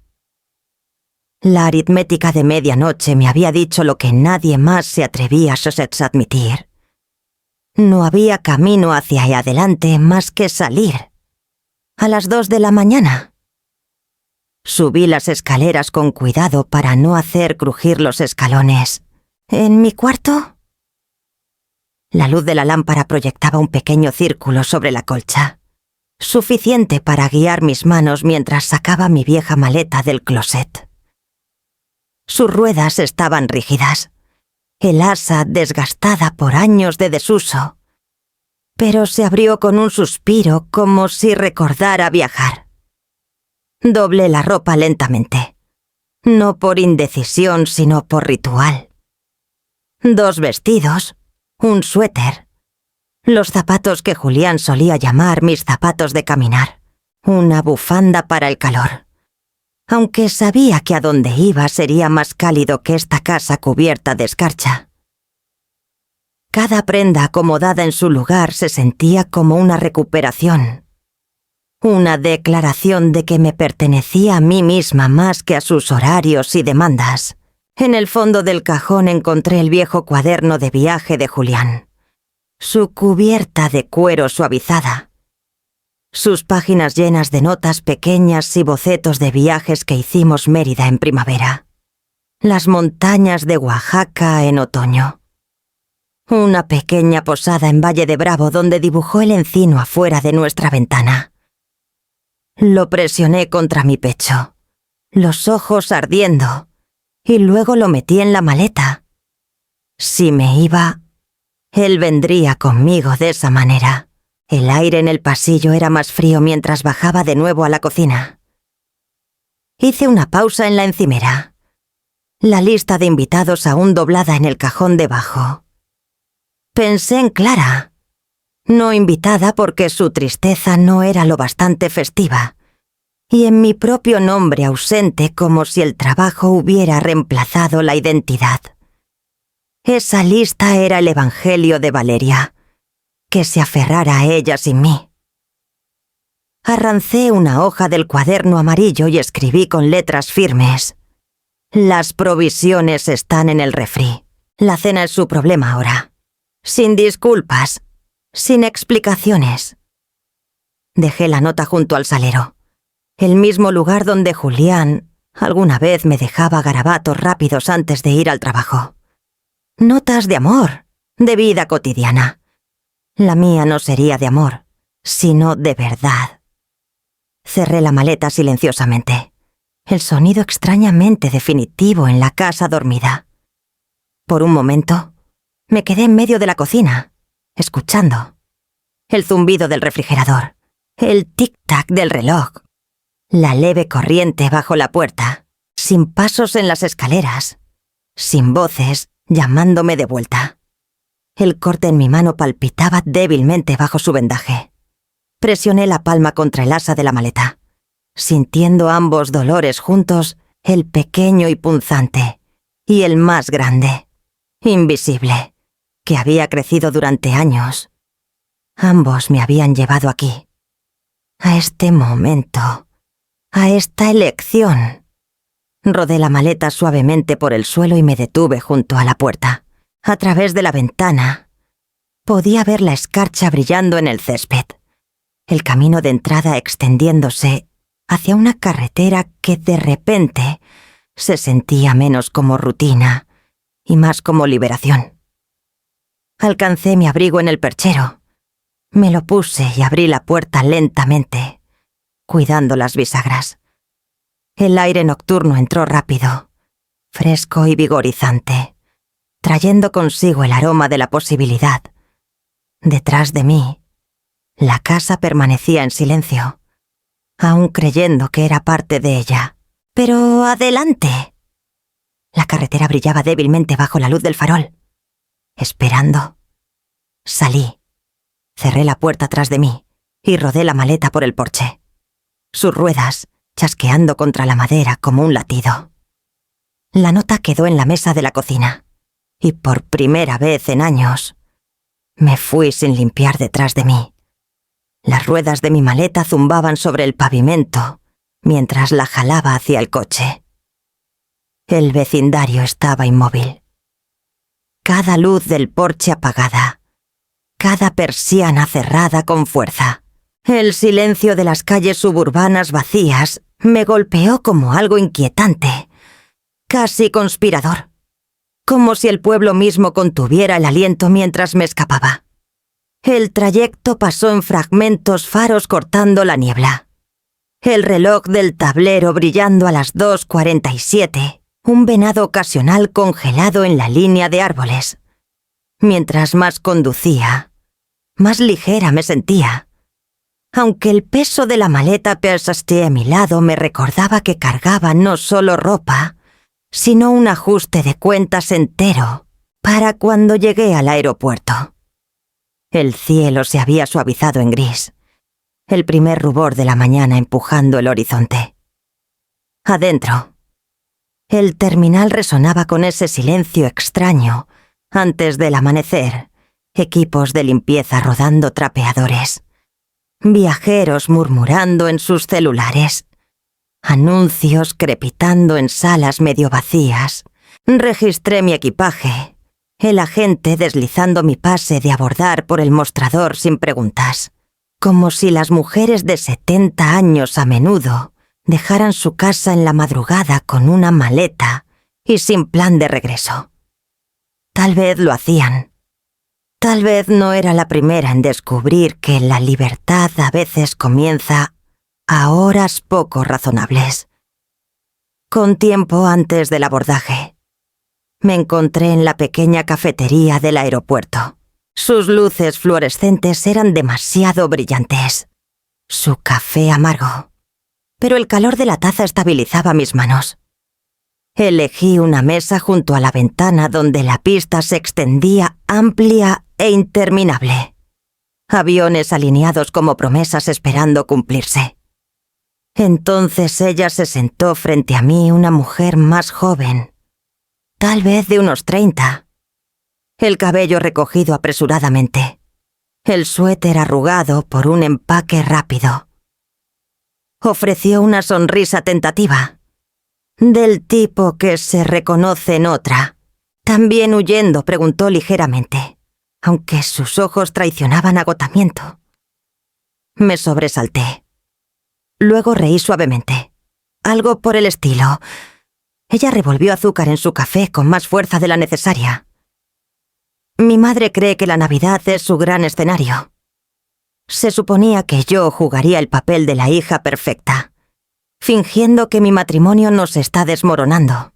La aritmética de medianoche me había dicho lo que nadie más se atrevía a admitir. No había camino hacia adelante más que salir. A las 2 de la mañana. Subí las escaleras con cuidado para no hacer crujir los escalones. ¿En mi cuarto? La luz de la lámpara proyectaba un pequeño círculo sobre la colcha, suficiente para guiar mis manos mientras sacaba mi vieja maleta del closet. Sus ruedas estaban rígidas, el asa desgastada por años de desuso, pero se abrió con un suspiro como si recordara viajar. Doblé la ropa lentamente, no por indecisión sino por ritual. 2 vestidos, un suéter, los zapatos que Julián solía llamar mis zapatos de caminar, una bufanda para el calor, aunque sabía que a donde iba sería más cálido que esta casa cubierta de escarcha. Cada prenda acomodada en su lugar se sentía como una recuperación, una declaración de que me pertenecía a mí misma más que a sus horarios y demandas. En el fondo del cajón encontré el viejo cuaderno de viaje de Julián, su cubierta de cuero suavizada, sus páginas llenas de notas pequeñas y bocetos de viajes que hicimos Mérida en primavera, las montañas de Oaxaca en otoño, una pequeña posada en Valle de Bravo donde dibujó el encino afuera de nuestra ventana. Lo presioné contra mi pecho, los ojos ardiendo, y luego lo metí en la maleta. Si me iba, él vendría conmigo de esa manera. El aire en el pasillo era más frío mientras bajaba de nuevo a la cocina. Hice una pausa en la encimera, la lista de invitados aún doblada en el cajón debajo. Pensé en Clara, no invitada porque su tristeza no era lo bastante festiva, y en mi propio nombre ausente como si el trabajo hubiera reemplazado la identidad. Esa lista era el Evangelio de Valeria, que se aferrara a ella sin mí. Arrancé una hoja del cuaderno amarillo y escribí con letras firmes: las provisiones están en el refri. La cena es su problema ahora. Sin disculpas, sin explicaciones. Dejé la nota junto al salero, el mismo lugar donde Julián alguna vez me dejaba garabatos rápidos antes de ir al trabajo. Notas de amor, de vida cotidiana. La mía no sería de amor, sino de verdad. Cerré la maleta silenciosamente, el sonido extrañamente definitivo en la casa dormida. Por un momento, me quedé en medio de la cocina, escuchando el zumbido del refrigerador, el tic-tac del reloj, la leve corriente bajo la puerta, sin pasos en las escaleras, sin voces llamándome de vuelta. El corte en mi mano palpitaba débilmente bajo su vendaje. Presioné la palma contra el asa de la maleta, sintiendo ambos dolores juntos, el pequeño y punzante, y el más grande, invisible, que había crecido durante años. Ambos me habían llevado aquí, a este momento, a esta elección. Rodé la maleta suavemente por el suelo y me detuve junto a la puerta. A través de la ventana, podía ver la escarcha brillando en el césped, el camino de entrada extendiéndose hacia una carretera que de repente se sentía menos como rutina y más como liberación. Alcancé mi abrigo en el perchero. Me lo puse y abrí la puerta lentamente, cuidando las bisagras. El aire nocturno entró rápido, fresco y vigorizante, trayendo consigo el aroma de la posibilidad. Detrás de mí, la casa permanecía en silencio, aún creyendo que era parte de ella. ¡Pero adelante! La carretera brillaba débilmente bajo la luz del farol. Esperando. Salí. Cerré la puerta tras de mí y rodé la maleta por el porche, sus ruedas chasqueando contra la madera como un latido. La nota quedó en la mesa de la cocina y por primera vez en años me fui sin limpiar detrás de mí. Las ruedas de mi maleta zumbaban sobre el pavimento mientras la jalaba hacia el coche. El vecindario estaba inmóvil. Cada luz del porche apagada, cada persiana cerrada con fuerza. El silencio de las calles suburbanas vacías me golpeó como algo inquietante, casi conspirador, como si el pueblo mismo contuviera el aliento mientras me escapaba. El trayecto pasó en fragmentos, faros cortando la niebla. El reloj del tablero brillando a las 2:47, un venado ocasional congelado en la línea de árboles. Mientras más conducía, más ligera me sentía, aunque el peso de la maleta persistía a mi lado me recordaba que cargaba no solo ropa, sino un ajuste de cuentas entero para cuando llegué al aeropuerto. El cielo se había suavizado en gris, el primer rubor de la mañana empujando el horizonte. Adentro, el terminal resonaba con ese silencio extraño antes del amanecer, equipos de limpieza rodando trapeadores, viajeros murmurando en sus celulares, anuncios crepitando en salas medio vacías. Registré mi equipaje, el agente deslizando mi pase de abordar por el mostrador sin preguntas, como si las mujeres de 70 años a menudo dejaran su casa en la madrugada con una maleta y sin plan de regreso. Tal vez lo hacían. Tal vez no era la primera en descubrir que la libertad a veces comienza a horas poco razonables. Con tiempo antes del abordaje, me encontré en la pequeña cafetería del aeropuerto. Sus luces fluorescentes eran demasiado brillantes. Su café amargo. Pero el calor de la taza estabilizaba mis manos. Elegí una mesa junto a la ventana donde la pista se extendía amplia e interminable. Aviones alineados como promesas esperando cumplirse. Entonces ella se sentó frente a mí, una mujer más joven, tal vez de unos 30. El cabello recogido apresuradamente, el suéter arrugado por un empaque rápido. Ofreció una sonrisa tentativa, del tipo que se reconoce en otra. También huyendo, preguntó ligeramente, aunque sus ojos traicionaban agotamiento. Me sobresalté. Luego reí suavemente. Algo por el estilo. Ella revolvió azúcar en su café con más fuerza de la necesaria. Mi madre cree que la Navidad es su gran escenario. Se suponía que yo jugaría el papel de la hija perfecta, fingiendo que mi matrimonio no se está desmoronando.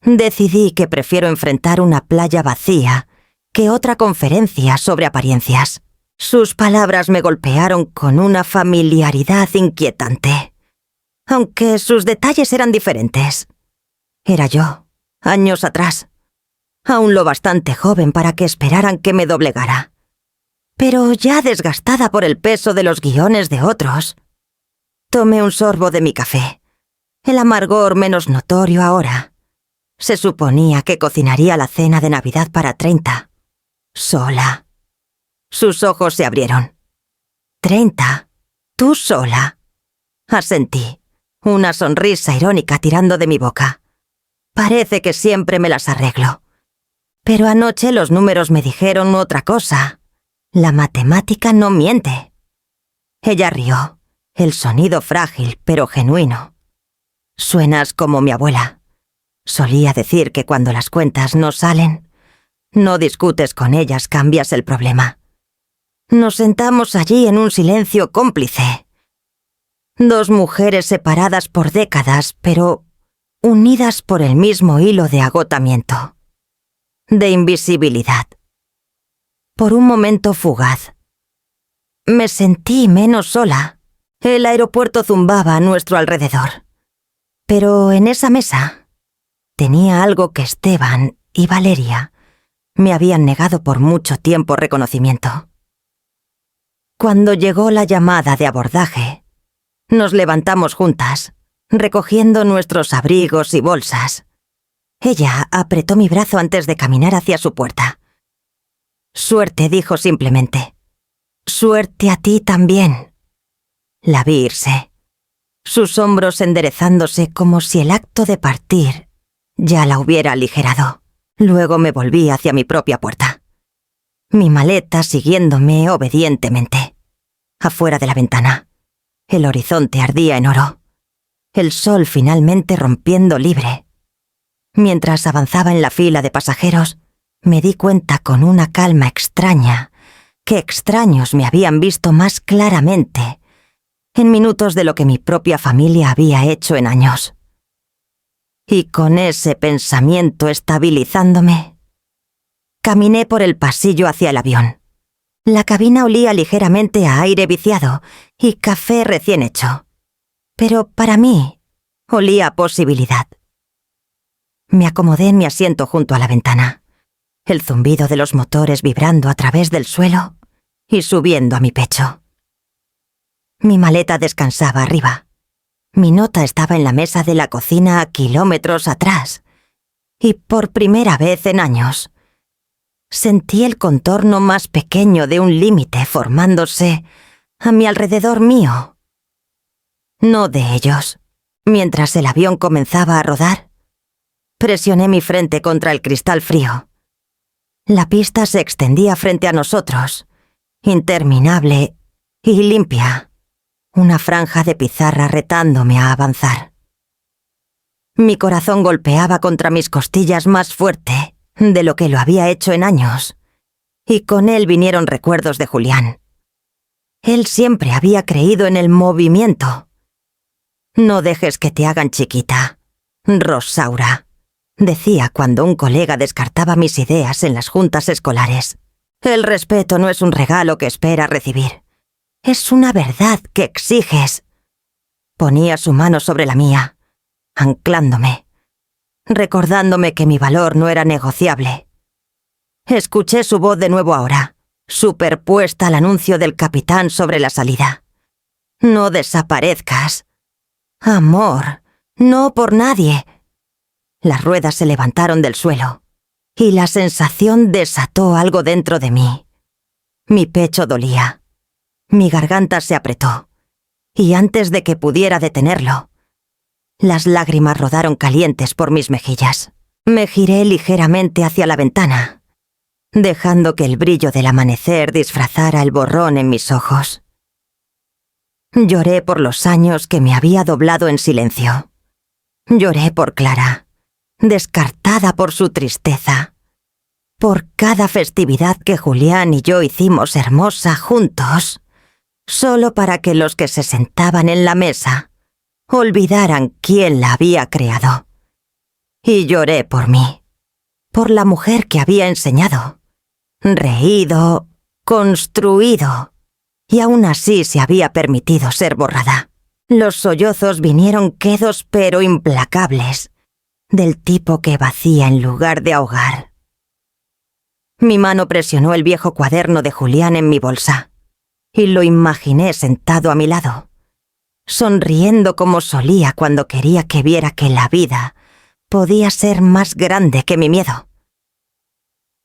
Decidí que prefiero enfrentar una playa vacía que otra conferencia sobre apariencias. Sus palabras me golpearon con una familiaridad inquietante, aunque sus detalles eran diferentes. Era yo, años atrás, aún lo bastante joven para que esperaran que me doblegara, pero ya desgastada por el peso de los guiones de otros. Tomé un sorbo de mi café, el amargor menos notorio ahora. Se suponía que cocinaría la cena de Navidad para 30, sola. Sus ojos se abrieron. «¿30? ¿Tú sola?» Asentí, una sonrisa irónica tirando de mi boca. Parece que siempre me las arreglo. Pero anoche los números me dijeron otra cosa. La matemática no miente. Ella rió, el sonido frágil pero genuino. «Suenas como mi abuela. Solía decir que cuando las cuentas no salen, No discutes con ellas, cambias el problema. Nos sentamos allí en un silencio cómplice. Dos mujeres separadas por décadas, pero unidas por el mismo hilo de agotamiento, de invisibilidad. Por un momento fugaz, me sentí menos sola. El aeropuerto zumbaba a nuestro alrededor. Pero en esa mesa tenía algo que Esteban y Valeria me habían negado por mucho tiempo reconocimiento. Cuando llegó la llamada de abordaje, nos levantamos juntas, recogiendo nuestros abrigos y bolsas. Ella apretó mi brazo antes de caminar hacia su puerta. Suerte, dijo simplemente. Suerte a ti también. La vi irse, sus hombros enderezándose como si el acto de partir ya la hubiera aligerado. Luego me volví hacia mi propia puerta, mi maleta siguiéndome obedientemente. Afuera de la ventana, el horizonte ardía en oro, el sol finalmente rompiendo libre. Mientras avanzaba en la fila de pasajeros, me di cuenta con una calma extraña que extraños me habían visto más claramente en minutos de lo que mi propia familia había hecho en años. Y con ese pensamiento estabilizándome, caminé por el pasillo hacia el avión. La cabina olía ligeramente a aire viciado y café recién hecho, pero para mí olía a posibilidad. Me acomodé en mi asiento junto a la ventana, el zumbido de los motores vibrando a través del suelo y subiendo a mi pecho. Mi maleta descansaba arriba. Mi nota estaba en la mesa de la cocina a kilómetros atrás, y por primera vez en años sentí el contorno más pequeño de un límite formándose a mi alrededor mío. No de ellos. Mientras el avión comenzaba a rodar, presioné mi frente contra el cristal frío. La pista se extendía frente a nosotros, interminable y limpia. Una franja de pizarra retándome a avanzar. Mi corazón golpeaba contra mis costillas más fuerte de lo que lo había hecho en años, y con él vinieron recuerdos de Julián. Él siempre había creído en el movimiento. No dejes que te hagan chiquita, Rosaura, decía cuando un colega descartaba mis ideas en las juntas escolares. El respeto no es un regalo que esperas recibir. Es una verdad que exiges. Ponía su mano sobre la mía, anclándome, recordándome que mi valor no era negociable. Escuché su voz de nuevo ahora, superpuesta al anuncio del capitán sobre la salida. No desaparezcas. Amor, no por nadie. Las ruedas se levantaron del suelo, y la sensación desató algo dentro de mí. Mi pecho dolía. Mi garganta se apretó, y antes de que pudiera detenerlo, las lágrimas rodaron calientes por mis mejillas. Me giré ligeramente hacia la ventana, dejando que el brillo del amanecer disfrazara el borrón en mis ojos. Lloré por los años que me había doblado en silencio. Lloré por Clara, descartada por su tristeza, por cada festividad que Julián y yo hicimos hermosa juntos, solo para que los que se sentaban en la mesa olvidaran quién la había creado. Y lloré por mí, por la mujer que había enseñado, reído, construido, y aún así se había permitido ser borrada. Los sollozos vinieron quedos pero implacables, del tipo que vacía en lugar de ahogar. Mi mano presionó el viejo cuaderno de Julián en mi bolsa, y lo imaginé sentado a mi lado, sonriendo como solía cuando quería que viera que la vida podía ser más grande que mi miedo.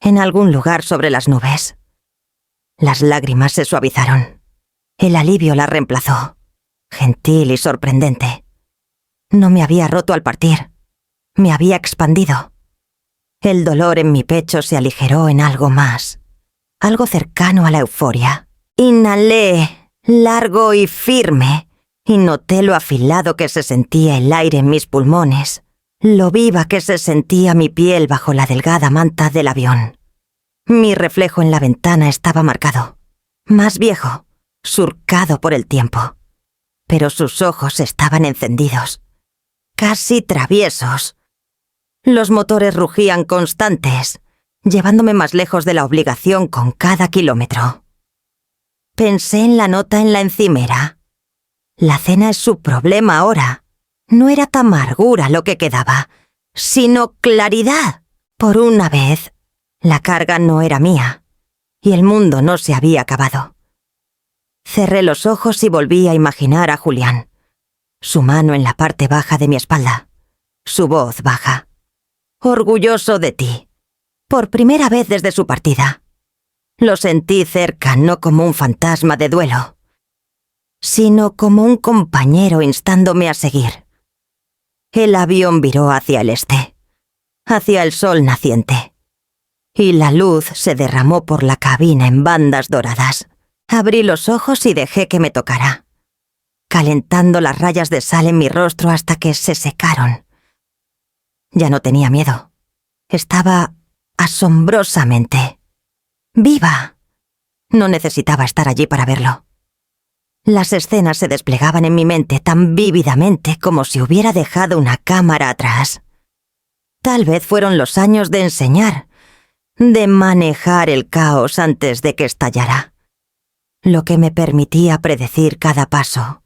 En algún lugar sobre las nubes, las lágrimas se suavizaron. El alivio la reemplazó, gentil y sorprendente. No me había roto al partir, me había expandido. El dolor en mi pecho se aligeró en algo más, algo cercano a la euforia. Inhalé, largo y firme, y noté lo afilado que se sentía el aire en mis pulmones, lo viva que se sentía mi piel bajo la delgada manta del avión. Mi reflejo en la ventana estaba marcado, más viejo, surcado por el tiempo. Pero sus ojos estaban encendidos, casi traviesos. Los motores rugían constantes, llevándome más lejos de la obligación con cada kilómetro. Pensé en la nota en la encimera. La cena es su problema ahora. No era amargura lo que quedaba, sino claridad. Por una vez, la carga no era mía, y el mundo no se había acabado. Cerré los ojos y volví a imaginar a Julián, su mano en la parte baja de mi espalda, su voz baja. Orgulloso de ti, por primera vez desde su partida. Lo sentí cerca, no como un fantasma de duelo, sino como un compañero instándome a seguir. El avión viró hacia el este, hacia el sol naciente, y la luz se derramó por la cabina en bandas doradas. Abrí los ojos y dejé que me tocara, calentando las rayas de sal en mi rostro hasta que se secaron. Ya no tenía miedo. Estaba asombrosamente viva. No necesitaba estar allí para verlo. Las escenas se desplegaban en mi mente tan vívidamente como si hubiera dejado una cámara atrás. Tal vez fueron los años de enseñar, de manejar el caos antes de que estallara, lo que me permitía predecir cada paso.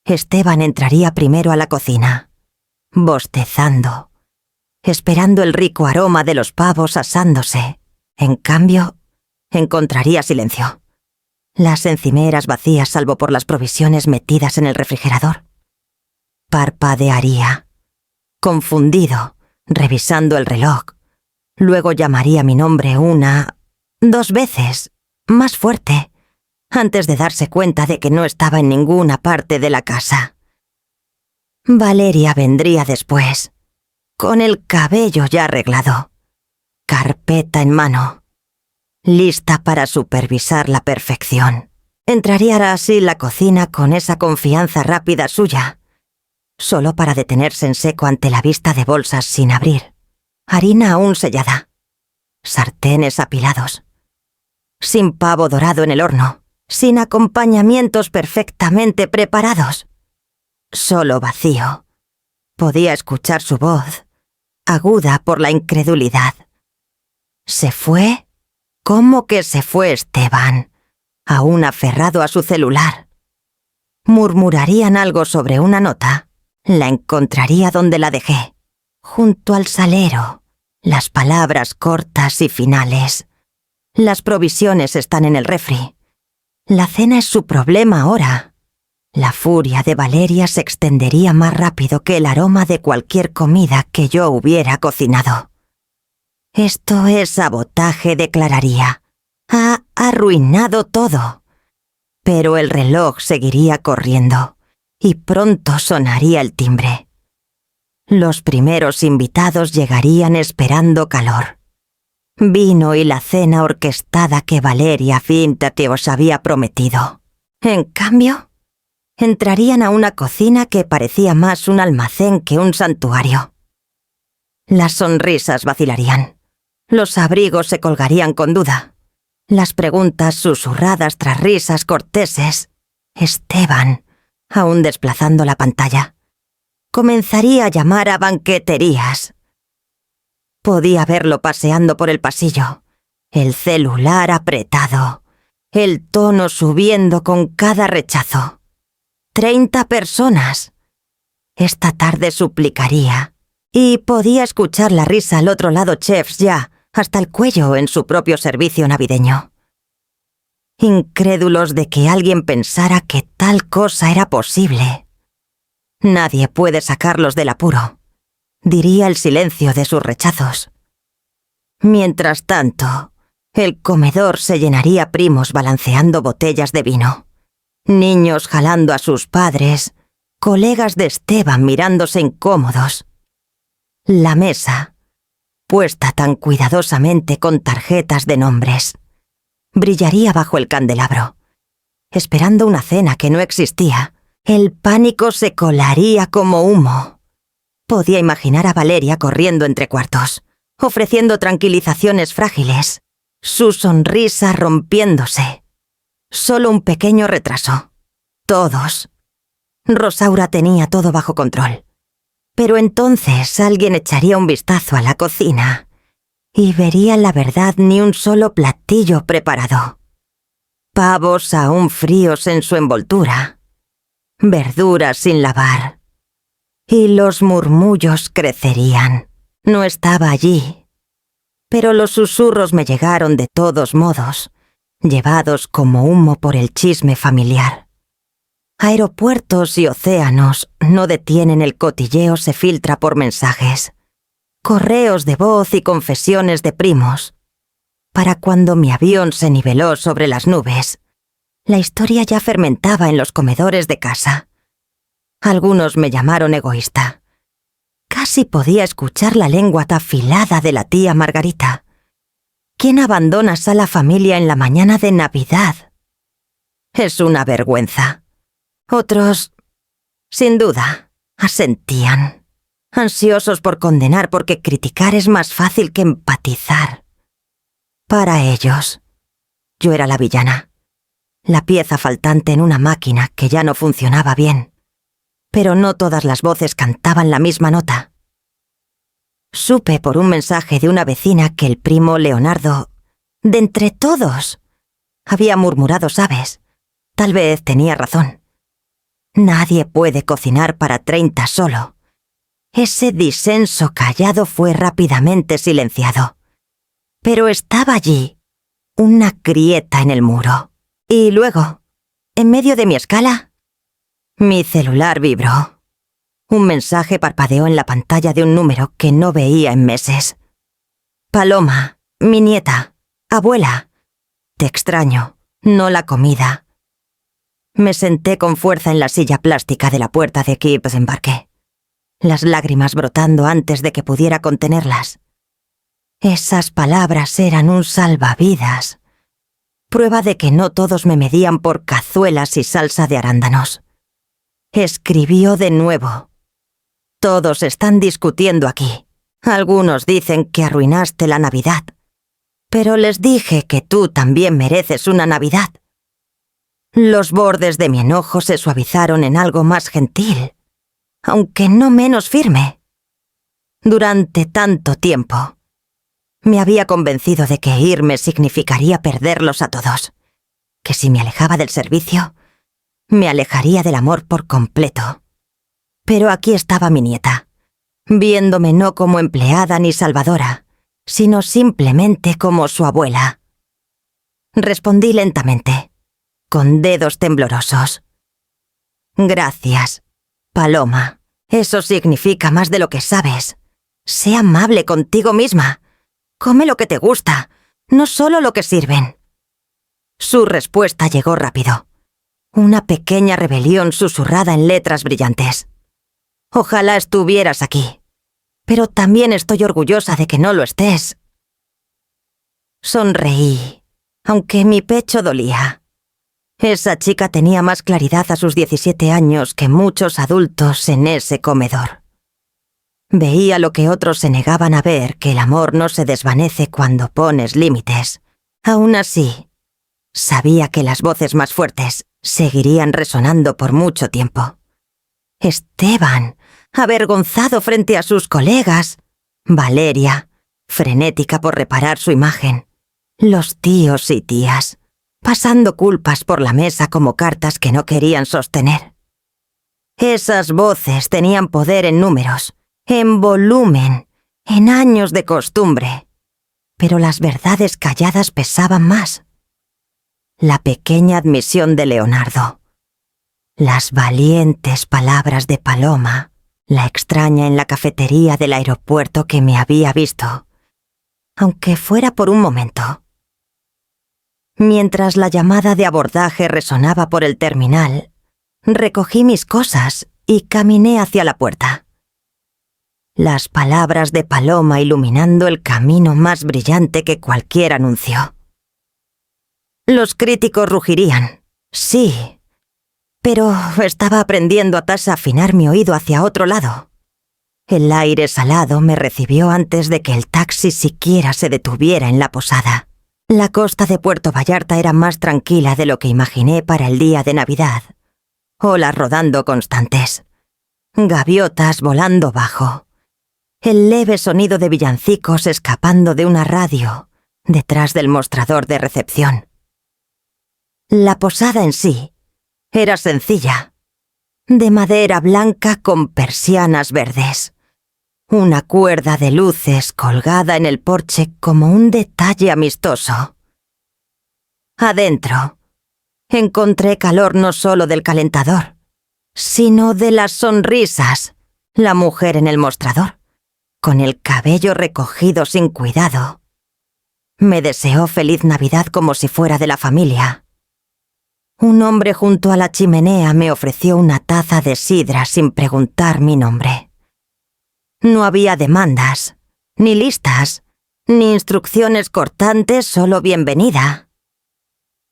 Esteban entraría primero a la cocina, bostezando, esperando el rico aroma de los pavos asándose. En cambio, encontraría silencio. Las encimeras vacías salvo por las provisiones metidas en el refrigerador. Parpadearía, confundido, revisando el reloj. Luego llamaría mi nombre 1, 2 veces, más fuerte, antes de darse cuenta de que no estaba en ninguna parte de la casa. Valeria vendría después, con el cabello ya arreglado, carpeta en mano, lista para supervisar la perfección. Entraría así en la cocina con esa confianza rápida suya, solo para detenerse en seco ante la vista de bolsas sin abrir, harina aún sellada, sartenes apilados, sin pavo dorado en el horno, sin acompañamientos perfectamente preparados. Solo vacío. Podía escuchar su voz, aguda por la incredulidad. ¿Se fue? ¿Cómo que se fue Esteban? Aún aferrado a su celular. Murmurarían algo sobre una nota. La encontraría donde la dejé, junto al salero. Las palabras cortas y finales. Las provisiones están en el refri. La cena es su problema ahora. La furia de Valeria se extendería más rápido que el aroma de cualquier comida que yo hubiera cocinado. Esto es sabotaje, declararía. Ha arruinado todo. Pero el reloj seguiría corriendo, y pronto sonaría el timbre. Los primeros invitados llegarían esperando calor. Vino y la cena orquestada que Valeria finta que os había prometido. En cambio, entrarían a una cocina que parecía más un almacén que un santuario. Las sonrisas vacilarían. Los abrigos se colgarían con duda. Las preguntas susurradas tras risas corteses. Esteban, aún desplazando la pantalla, comenzaría a llamar a banqueterías. Podía verlo paseando por el pasillo, el celular apretado, el tono subiendo con cada rechazo. 30 personas. Esta tarde suplicaría, y podía escuchar la risa al otro lado chefs ya, hasta el cuello en su propio servicio navideño. Incrédulos de que alguien pensara que tal cosa era posible. Nadie puede sacarlos del apuro, diría el silencio de sus rechazos. Mientras tanto, el comedor se llenaría primos balanceando botellas de vino, niños jalando a sus padres, colegas de Esteban mirándose incómodos. La mesa, puesta tan cuidadosamente con tarjetas de nombres, brillaría bajo el candelabro, esperando una cena que no existía. El pánico se colaría como humo. Podía imaginar a Valeria corriendo entre cuartos, ofreciendo tranquilizaciones frágiles, su sonrisa rompiéndose. Solo un pequeño retraso. Todos. Rosaura tenía todo bajo control. Pero entonces alguien echaría un vistazo a la cocina y vería la verdad: ni un solo platillo preparado. Pavos aún fríos en su envoltura. Verduras sin lavar. Y los murmullos crecerían. No estaba allí. Pero los susurros me llegaron de todos modos, llevados como humo por el chisme familiar. Aeropuertos y océanos no detienen el cotilleo, se filtra por mensajes, correos de voz y confesiones de primos. Para cuando mi avión se niveló sobre las nubes, la historia ya fermentaba en los comedores de casa. Algunos me llamaron egoísta. Casi podía escuchar la lengua afilada de la tía Margarita. ¿Quién abandonas a la familia en la mañana de Navidad? Es una vergüenza. Otros, sin duda, asentían, ansiosos por condenar, porque criticar es más fácil que empatizar. Para ellos, yo era la villana, la pieza faltante en una máquina que ya no funcionaba bien. Pero no todas las voces cantaban la misma nota. Supe por un mensaje de una vecina que el primo Leonardo, de entre todos, había murmurado, ¿sabes? Tal vez tenía razón. Nadie puede cocinar para 30 solo. Ese disenso callado fue rápidamente silenciado. Pero estaba allí, una grieta en el muro. Y luego, en medio de mi escala, mi celular vibró. Un mensaje parpadeó en la pantalla de un número que no veía en meses. Paloma, mi nieta, abuela, te extraño, no la comida. Me senté con fuerza en la silla plástica de la puerta de que desembarqué, las lágrimas brotando antes de que pudiera contenerlas. Esas palabras eran un salvavidas, prueba de que no todos me medían por cazuelas y salsa de arándanos. Escribió de nuevo. Todos están discutiendo aquí. Algunos dicen que arruinaste la Navidad, pero les dije que tú también mereces una Navidad. Los bordes de mi enojo se suavizaron en algo más gentil, aunque no menos firme. Durante tanto tiempo, me había convencido de que irme significaría perderlos a todos, que si me alejaba del servicio, me alejaría del amor por completo. Pero aquí estaba mi nieta, viéndome no como empleada ni salvadora, sino simplemente como su abuela. Respondí lentamente, con dedos temblorosos. Gracias, Paloma. Eso significa más de lo que sabes. Sé amable contigo misma. Come lo que te gusta, no solo lo que sirven. Su respuesta llegó rápido. Una pequeña rebelión susurrada en letras brillantes. Ojalá estuvieras aquí, pero también estoy orgullosa de que no lo estés. Sonreí, aunque mi pecho dolía. Esa chica tenía más claridad a sus 17 años que muchos adultos en ese comedor. Veía lo que otros se negaban a ver, que el amor no se desvanece cuando pones límites. Aún así, sabía que las voces más fuertes seguirían resonando por mucho tiempo. Esteban, avergonzado frente a sus colegas. Valeria, frenética por reparar su imagen. Los tíos y tías, pasando culpas por la mesa como cartas que no querían sostener. Esas voces tenían poder en números, en volumen, en años de costumbre. Pero las verdades calladas pesaban más. La pequeña admisión de Leonardo. Las valientes palabras de Paloma, la extraña en la cafetería del aeropuerto que me había visto, aunque fuera por un momento. Mientras la llamada de abordaje resonaba por el terminal, recogí mis cosas y caminé hacia la puerta. Las palabras de Paloma iluminando el camino más brillante que cualquier anuncio. Los críticos rugirían, sí, pero estaba aprendiendo a afinar mi oído hacia otro lado. El aire salado me recibió antes de que el taxi siquiera se detuviera en la posada. La costa de Puerto Vallarta era más tranquila de lo que imaginé para el día de Navidad. Olas rodando constantes. Gaviotas volando bajo. El leve sonido de villancicos escapando de una radio detrás del mostrador de recepción. La posada en sí era sencilla, de madera blanca con persianas verdes. Una cuerda de luces colgada en el porche como un detalle amistoso. Adentro, encontré calor no solo del calentador, sino de las sonrisas. La mujer en el mostrador, con el cabello recogido sin cuidado, me deseó feliz Navidad como si fuera de la familia. Un hombre junto a la chimenea me ofreció una taza de sidra sin preguntar mi nombre. No había demandas, ni listas, ni instrucciones cortantes, solo bienvenida.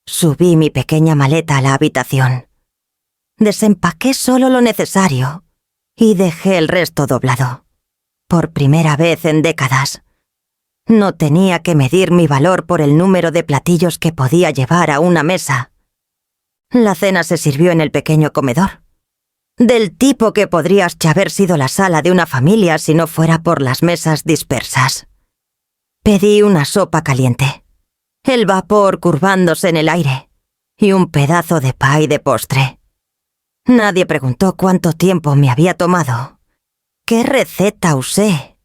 Subí mi pequeña maleta a la habitación. Desempaqué solo lo necesario y dejé el resto doblado. Por primera vez en décadas. No tenía que medir mi valor por el número de platillos que podía llevar a una mesa. La cena se sirvió en el pequeño comedor. Del tipo que podría haber sido la sala de una familia si no fuera por las mesas dispersas. Pedí una sopa caliente, el vapor curvándose en el aire, y un pedazo de pie de postre. Nadie preguntó cuánto tiempo me había tomado, qué receta usé,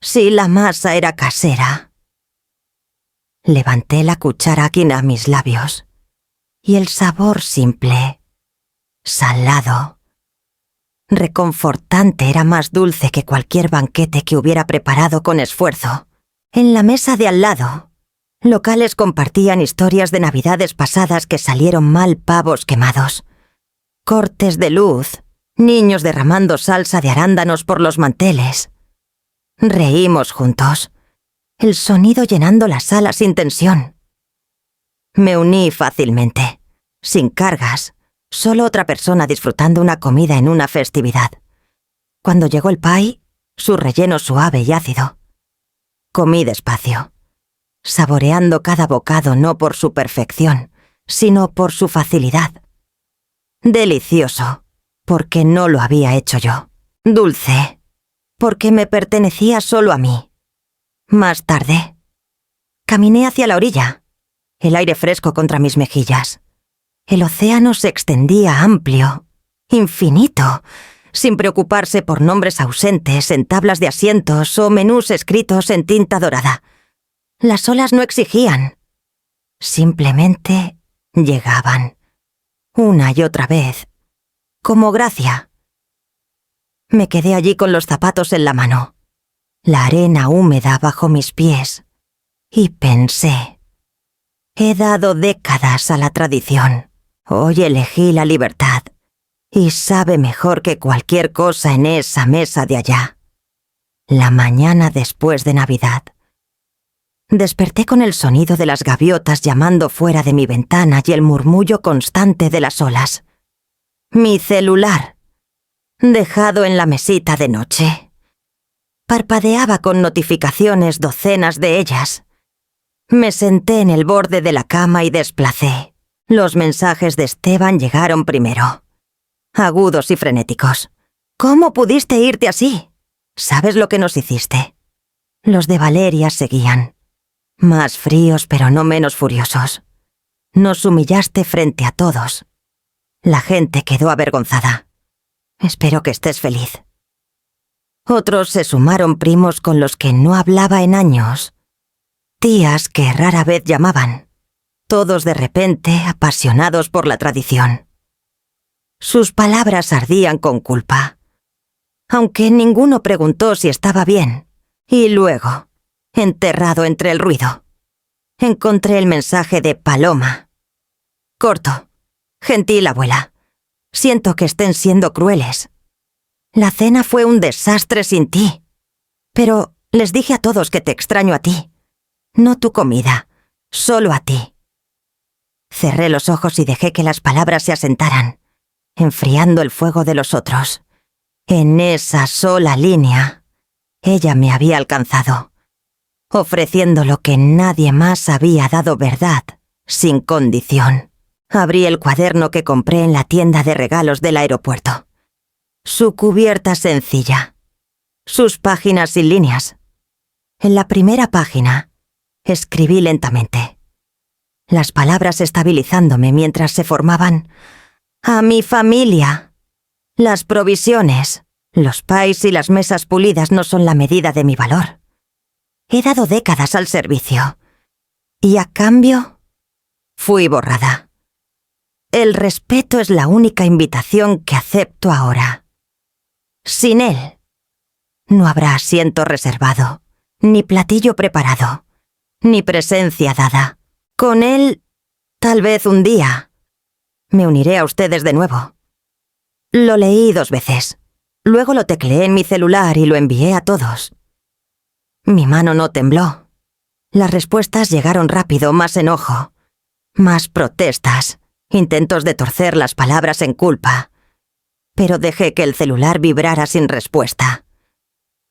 si la masa era casera. Levanté la cucharaquina a mis labios, y el sabor simple, salado, reconfortante era más dulce que cualquier banquete que hubiera preparado con esfuerzo. En la mesa de al lado, locales compartían historias de navidades pasadas que salieron mal, pavos quemados, cortes de luz, niños derramando salsa de arándanos por los manteles. Reímos juntos, el sonido llenando la sala sin tensión. Me uní fácilmente, sin cargas, solo otra persona disfrutando una comida en una festividad. Cuando llegó el pie, su relleno suave y ácido. Comí despacio, saboreando cada bocado no por su perfección, sino por su facilidad. Delicioso, porque no lo había hecho yo. Dulce, porque me pertenecía solo a mí. Más tarde, caminé hacia la orilla, el aire fresco contra mis mejillas. El océano se extendía amplio, infinito, sin preocuparse por nombres ausentes en tablas de asientos o menús escritos en tinta dorada. Las olas no exigían, simplemente llegaban, una y otra vez, como gracia. Me quedé allí con los zapatos en la mano, la arena húmeda bajo mis pies, y pensé, he dado décadas a la tradición. Hoy elegí la libertad, y sabe mejor que cualquier cosa en esa mesa de allá. La mañana después de Navidad. Desperté con el sonido de las gaviotas llamando fuera de mi ventana y el murmullo constante de las olas. Mi celular, dejado en la mesita de noche. Parpadeaba con notificaciones, docenas de ellas. Me senté en el borde de la cama y desplacé. Los mensajes de Esteban llegaron primero. Agudos y frenéticos. ¿Cómo pudiste irte así? ¿Sabes lo que nos hiciste? Los de Valeria seguían. Más fríos pero no menos furiosos. Nos humillaste frente a todos. La gente quedó avergonzada. Espero que estés feliz. Otros se sumaron primos con los que no hablaba en años. Tías que rara vez llamaban. Todos de repente apasionados por la tradición. Sus palabras ardían con culpa, aunque ninguno preguntó si estaba bien. Y luego, enterrado entre el ruido, encontré el mensaje de Paloma. Corto. Gentil abuela. Siento que estén siendo crueles. La cena fue un desastre sin ti. Pero les dije a todos que te extraño a ti. No tu comida, solo a ti. Cerré los ojos y dejé que las palabras se asentaran, enfriando el fuego de los otros. En esa sola línea, ella me había alcanzado. ofreciendo lo que nadie más había dado: verdad, sin condición. Abrí el cuaderno que compré en la tienda de regalos del aeropuerto. Su cubierta sencilla. Sus páginas sin líneas. En la primera página, escribí lentamente, las palabras estabilizándome mientras se formaban: a mi familia. Las provisiones, los pies y las mesas pulidas no son la medida de mi valor. He dado décadas al servicio. Y a cambio, fui borrada. El respeto es la única invitación que acepto ahora. Sin él, no habrá asiento reservado, ni platillo preparado, ni presencia dada. Con él, tal vez un día, me uniré a ustedes de nuevo. Lo leí 2 veces. Luego lo tecleé en mi celular y lo envié a todos. Mi mano no tembló. Las respuestas llegaron rápido: más enojo, más protestas, intentos de torcer las palabras en culpa. Pero dejé que el celular vibrara sin respuesta,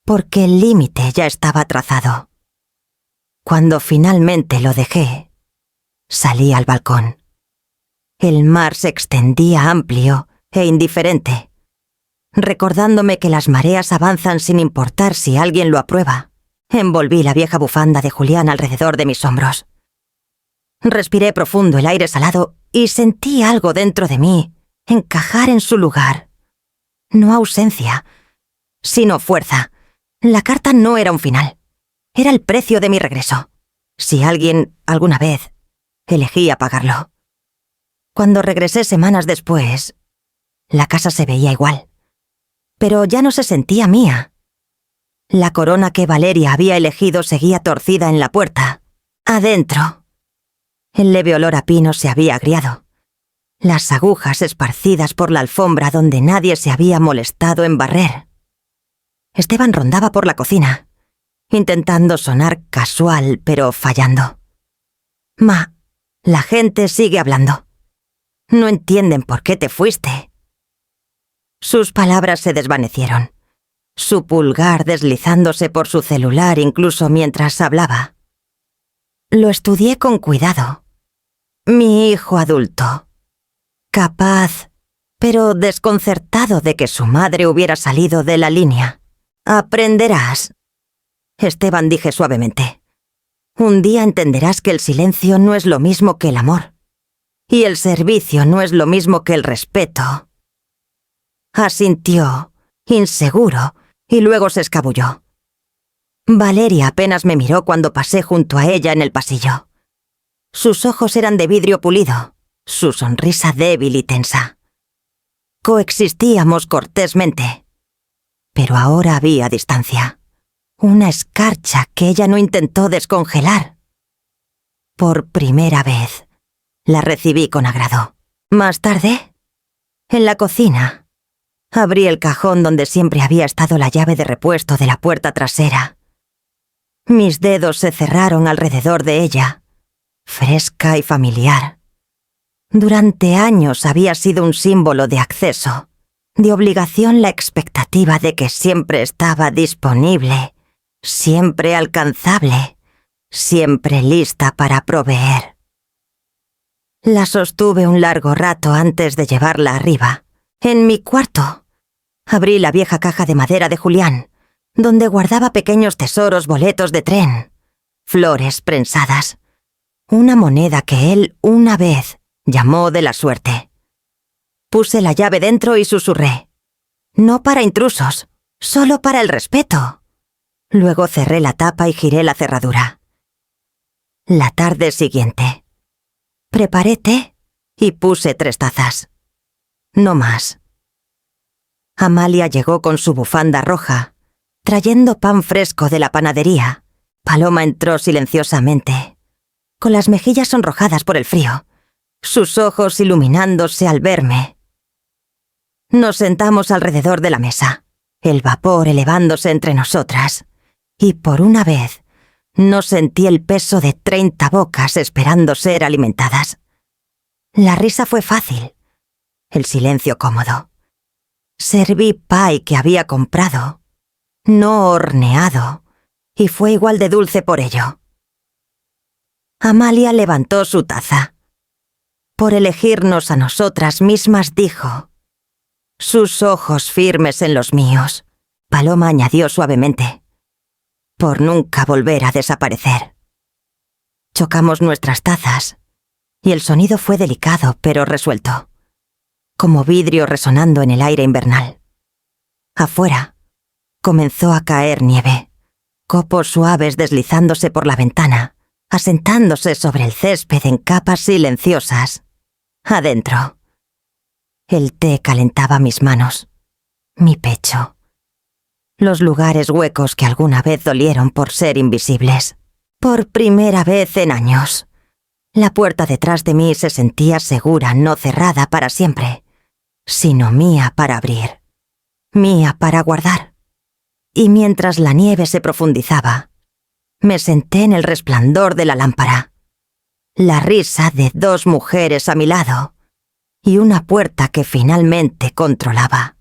porque el límite ya estaba trazado. Cuando finalmente lo dejé, salí al balcón. El mar se extendía amplio e indiferente, recordándome que las mareas avanzan sin importar si alguien lo aprueba. Envolví la vieja bufanda de Julián alrededor de mis hombros. Respiré profundo el aire salado y sentí algo dentro de mí encajar en su lugar. No ausencia, sino fuerza. La carta no era un final. Era el precio de mi regreso, si alguien, alguna vez, elegía pagarlo. Cuando regresé semanas después, la casa se veía igual, pero ya no se sentía mía. La corona que Valeria había elegido seguía torcida en la puerta. Adentro, el leve olor a pino se había agriado. Las agujas esparcidas por la alfombra donde nadie se había molestado en barrer. Esteban rondaba por la cocina, intentando sonar casual, pero fallando. Ma, la gente sigue hablando. No entienden por qué te fuiste. Sus palabras se desvanecieron, su pulgar deslizándose por su celular incluso mientras hablaba. Lo estudié con cuidado. Mi hijo adulto, capaz, pero desconcertado de que su madre hubiera salido de la línea. Aprenderás. Esteban, dije suavemente. Un día entenderás que el silencio no es lo mismo que el amor. Y el servicio no es lo mismo que el respeto. Asintió, inseguro, y luego se escabulló. Valeria apenas me miró cuando pasé junto a ella en el pasillo. Sus ojos eran de vidrio pulido, su sonrisa débil y tensa. Coexistíamos cortésmente, pero ahora había distancia. Una escarcha que ella no intentó descongelar. Por primera vez, la recibí con agrado. Más tarde, en la cocina, abrí el cajón donde siempre había estado la llave de repuesto de la puerta trasera. Mis dedos se cerraron alrededor de ella, fresca y familiar. Durante años había sido un símbolo de acceso, de obligación, la expectativa de que siempre estaba disponible, siempre alcanzable, siempre lista para proveer. La sostuve un largo rato antes de llevarla arriba. En mi cuarto, abrí la vieja caja de madera de Julián, donde guardaba pequeños tesoros, boletos de tren, flores prensadas, una moneda que él una vez llamó de la suerte. Puse la llave dentro y susurré: no para intrusos, solo para el respeto. Luego cerré la tapa y giré la cerradura. La tarde siguiente, preparé té y puse 3 tazas. No más. Amalia llegó con su bufanda roja, trayendo pan fresco de la panadería. Paloma entró silenciosamente, con las mejillas sonrojadas por el frío, sus ojos iluminándose al verme. Nos sentamos alrededor de la mesa, el vapor elevándose entre nosotras, y por una vez no sentí el peso de 30 bocas esperando ser alimentadas. La risa fue fácil, el silencio cómodo. Serví pie que había comprado, no horneado, y fue igual de dulce por ello. Amalia levantó su taza. Por elegirnos a nosotras mismas, dijo: «Sus ojos firmes en los míos», Paloma añadió suavemente, «por nunca volver a desaparecer». Chocamos nuestras tazas, y el sonido fue delicado pero resuelto, como vidrio resonando en el aire invernal. Afuera comenzó a caer nieve, copos suaves deslizándose por la ventana, asentándose sobre el césped en capas silenciosas. Adentro, el té calentaba mis manos, mi pecho, los lugares huecos que alguna vez dolieron por ser invisibles. Por primera vez en años, la puerta detrás de mí se sentía segura, no cerrada para siempre, sino mía para abrir, mía para guardar. Y mientras la nieve se profundizaba, me senté en el resplandor de la lámpara, la risa de 2 mujeres a mi lado y una puerta que finalmente controlaba.